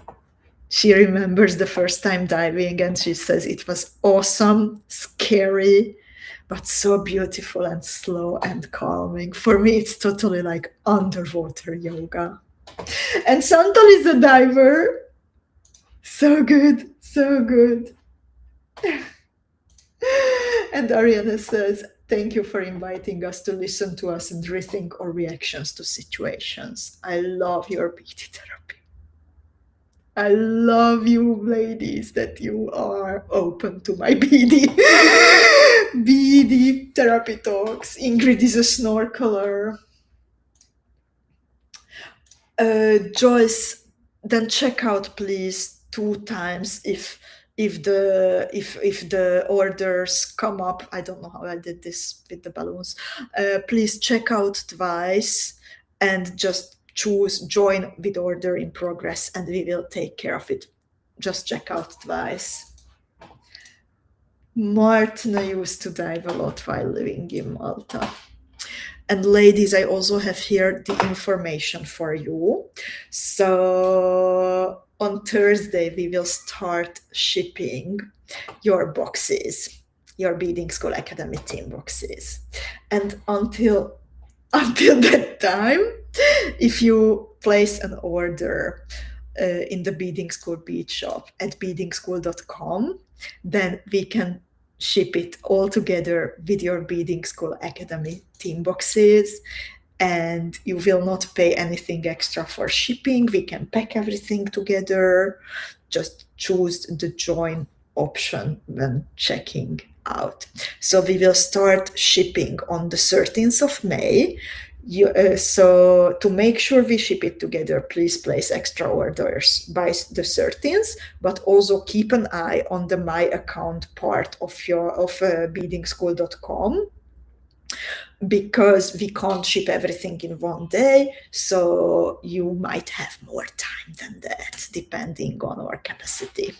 she remembers the first time diving, and she says it was awesome, scary, but so beautiful and slow and calming. For me, it's totally like underwater yoga. And Chantal is a diver. So good, so good. And Ariana says, thank you for inviting us to listen to us and rethink our reactions to situations. I love your beauty therapy. I love you, ladies, that you are open to my beady therapy talks. Ingrid is a snorkeler. Joyce, then check out please 2 times if the orders come up. I don't know how I did this with the balloons. Please check out twice and just choose join with order in progress, and we will take care of it. Just check out twice. Martina used to dive a lot while living in Malta. And ladies, I also have here the information for you. So on Thursday, we will start shipping your boxes, your Beadingschool Academy Theme boxes. And until that time, if you place an order in the Beadingschool bead shop at beadingschool.com, then we can ship it all together with your Beadingschool Academy Theme boxes, and you will not pay anything extra for shipping. We can pack everything together. Just choose the join option when checking out. So we will start shipping on the 13th of May. So to make sure we ship it together, please place extra orders by the 13th, but also keep an eye on the My Account part of beadingschool.com, because we can't ship everything in one day, so you might have more time than that, depending on our capacity.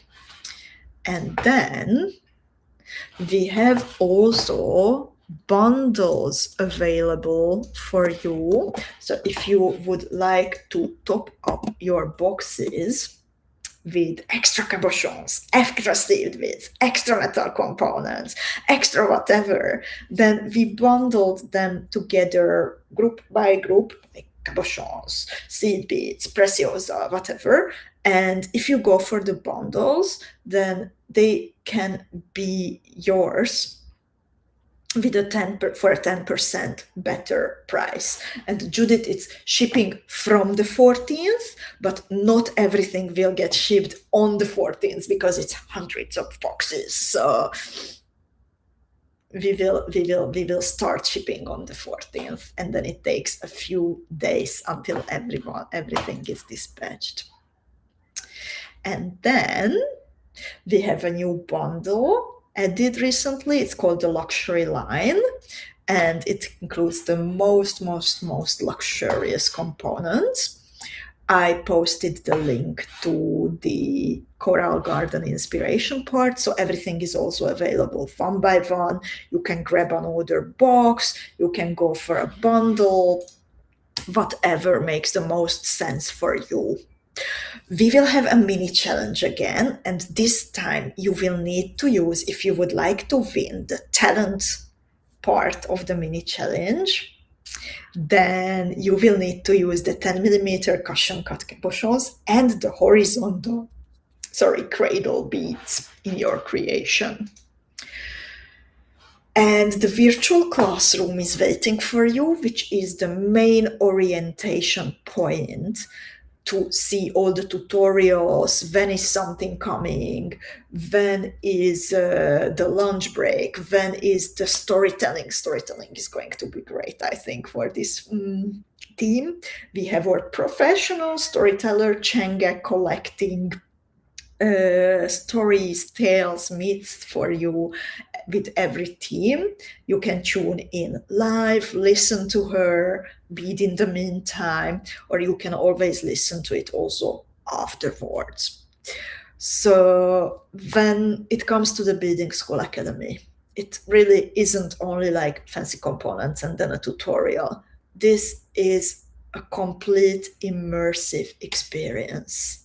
And then we have also bundles available for you. So if you would like to top up your boxes with extra cabochons, extra sealed beads, extra metal components, extra whatever, then we bundled them together group by group, like cabochons, seed beads, preciosa, whatever. And if you go for the bundles, then they can be yours with a 10% better price. And Judith, it's shipping from the 14th, but not everything will get shipped on the 14th because it's hundreds of boxes. So we will start shipping on the 14th, and then it takes a few days until everything is dispatched. And then we have a new bundle added recently. It's called the Luxury Line, and it includes the most luxurious components. I posted the link to the Coral Garden inspiration part, so everything is also available one by one. You can grab another box, you can go for a bundle, whatever makes the most sense for you. We will have a mini challenge again, and this time you will need to use, if you would like to win the talent part of the mini challenge, then you will need to use the 10mm cushion cut cabochons and the cradle beads in your creation. And the virtual classroom is waiting for you, which is the main orientation point to see all the tutorials, when is something coming, when is the lunch break, when is the storytelling. Storytelling is going to be great, I think, for this team. We have our professional storyteller, Chenge, collecting stories, tales, myths for you with every team. You can tune in live, listen to her, bead in the meantime, or you can always listen to it also afterwards. So when it comes to the Beadingschool Academy, it really isn't only like fancy components and then a tutorial. This is a complete immersive experience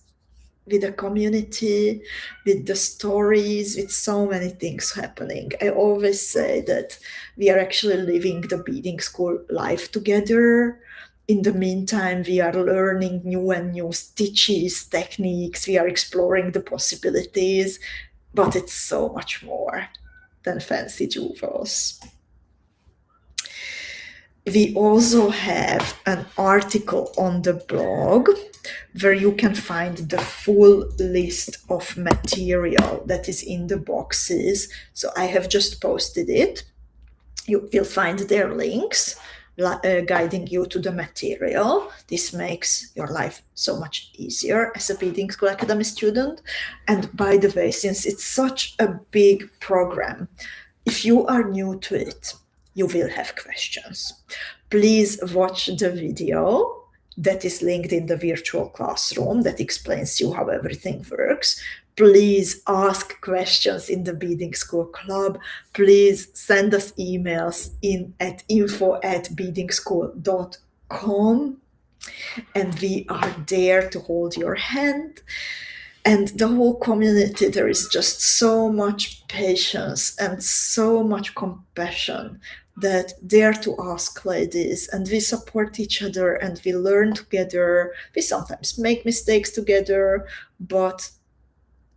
with the community, with the stories, with so many things happening. I always say that we are actually living the beading school life together. In the meantime, we are learning new and new stitches, techniques, we are exploring the possibilities, but it's so much more than fancy jewels. We also have an article on the blog where you can find the full list of material that is in the boxes. So I have just posted it. You will find their links guiding you to the material. This makes your life so much easier as a Beadingschool Academy student. And by the way, since it's such a big program, if you are new to it, you will have questions. Please watch the video that is linked in the virtual classroom that explains you how everything works. Please ask questions in the Beading School Club. Please send us emails at info@beadingschool.com, and we are there to hold your hand. And the whole community, there is just so much patience and so much compassion that dare to ask ladies, and we support each other and we learn together. We sometimes make mistakes together, but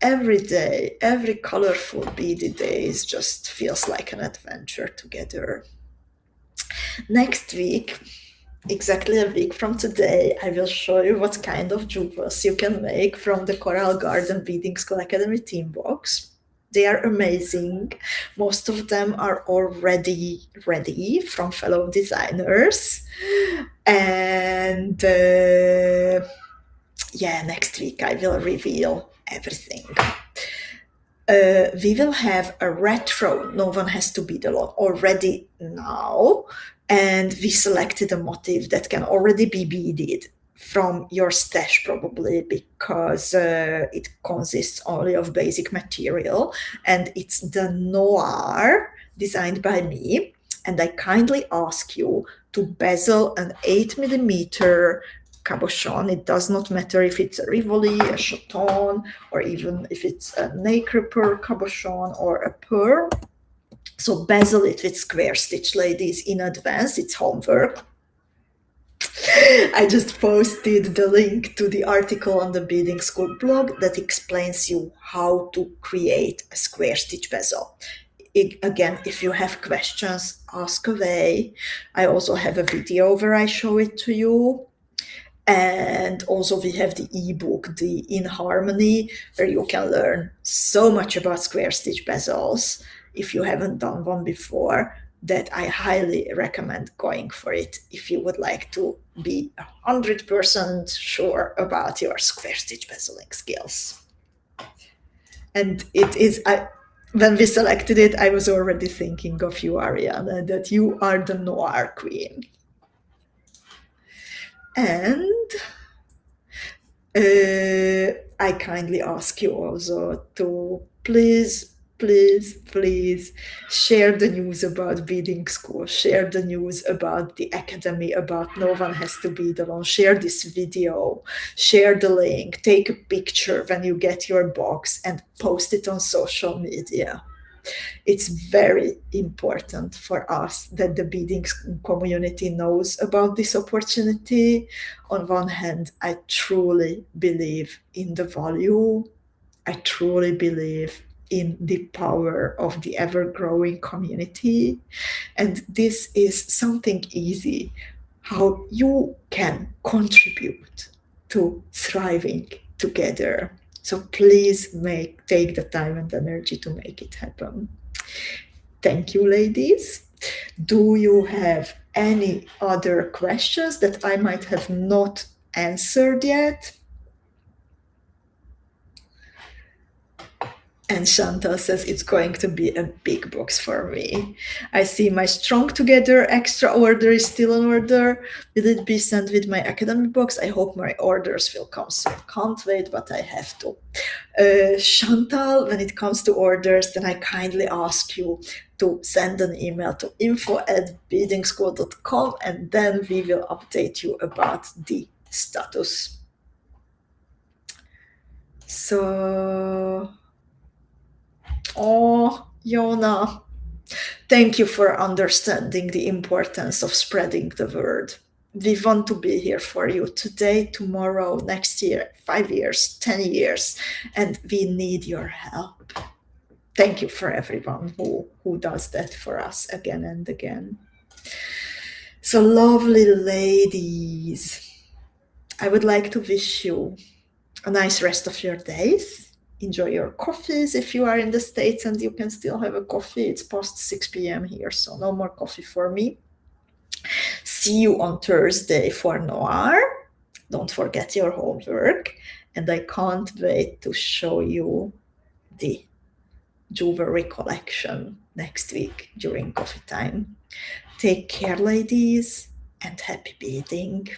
every day, every colorful beady day just feels like an adventure together. Next week, exactly a week from today, I will show you what kind of jewels you can make from the Coral Garden Beadingschool Academy Theme box. They are amazing. Most of them are already ready from fellow designers. And next week I will reveal everything. We will have a retro, no one has to bead alone, already now. And we selected a motif that can already be beaded from your stash, probably, because it consists only of basic material. And it's the Noir, designed by me. And I kindly ask you to bezel an 8mm cabochon. It does not matter if it's a Rivoli, a Chaton, or even if it's a nacre pearl cabochon or a pearl. So bezel it with square stitch, ladies, in advance. It's homework. I just posted the link to the article on the Beading School blog that explains you how to create a square stitch bezel. Again, if you have questions, ask away. I also have a video where I show it to you. And also we have the ebook, the In Harmony, where you can learn so much about square stitch bezels. If you haven't done one before, that I highly recommend going for it if you would like to be 100% sure about your square stitch bezeling skills. And it is, when we selected it, I was already thinking of you, Ariana, that you are the Noir queen. And I kindly ask you also to please share the news about Beading School, share the news about the academy, about No One Has to Bead Alone, share this video, share the link, take a picture when you get your box and post it on social media. It's very important for us that the beading community knows about this opportunity. On one hand, I truly believe in the value. I truly believe in the power of the ever-growing community. And this is something easy, how you can contribute to thriving together. So please take the time and energy to make it happen. Thank you, ladies. Do you have any other questions that I might have not answered yet? And Chantal says it's going to be a big box for me. I see my Strong Together extra order is still on order. Will it be sent with my academy box? I hope my orders will come soon. Can't wait, but I have to. Chantal, when it comes to orders, then I kindly ask you to send an email to info@beadingschool.com, and then we will update you about the status. So... Oh, Yona, thank you for understanding the importance of spreading the word. We want to be here for you today, tomorrow, next year, 5 years, 10 years, and we need your help. Thank you for everyone who does that for us again and again. So lovely ladies, I would like to wish you a nice rest of your days. Enjoy your coffees if you are in the States and you can still have a coffee. It's past 6 p.m. here, so no more coffee for me. See you on Thursday for Noir. Don't forget your homework. And I can't wait to show you the jewelry collection next week during coffee time. Take care, ladies, and happy beading.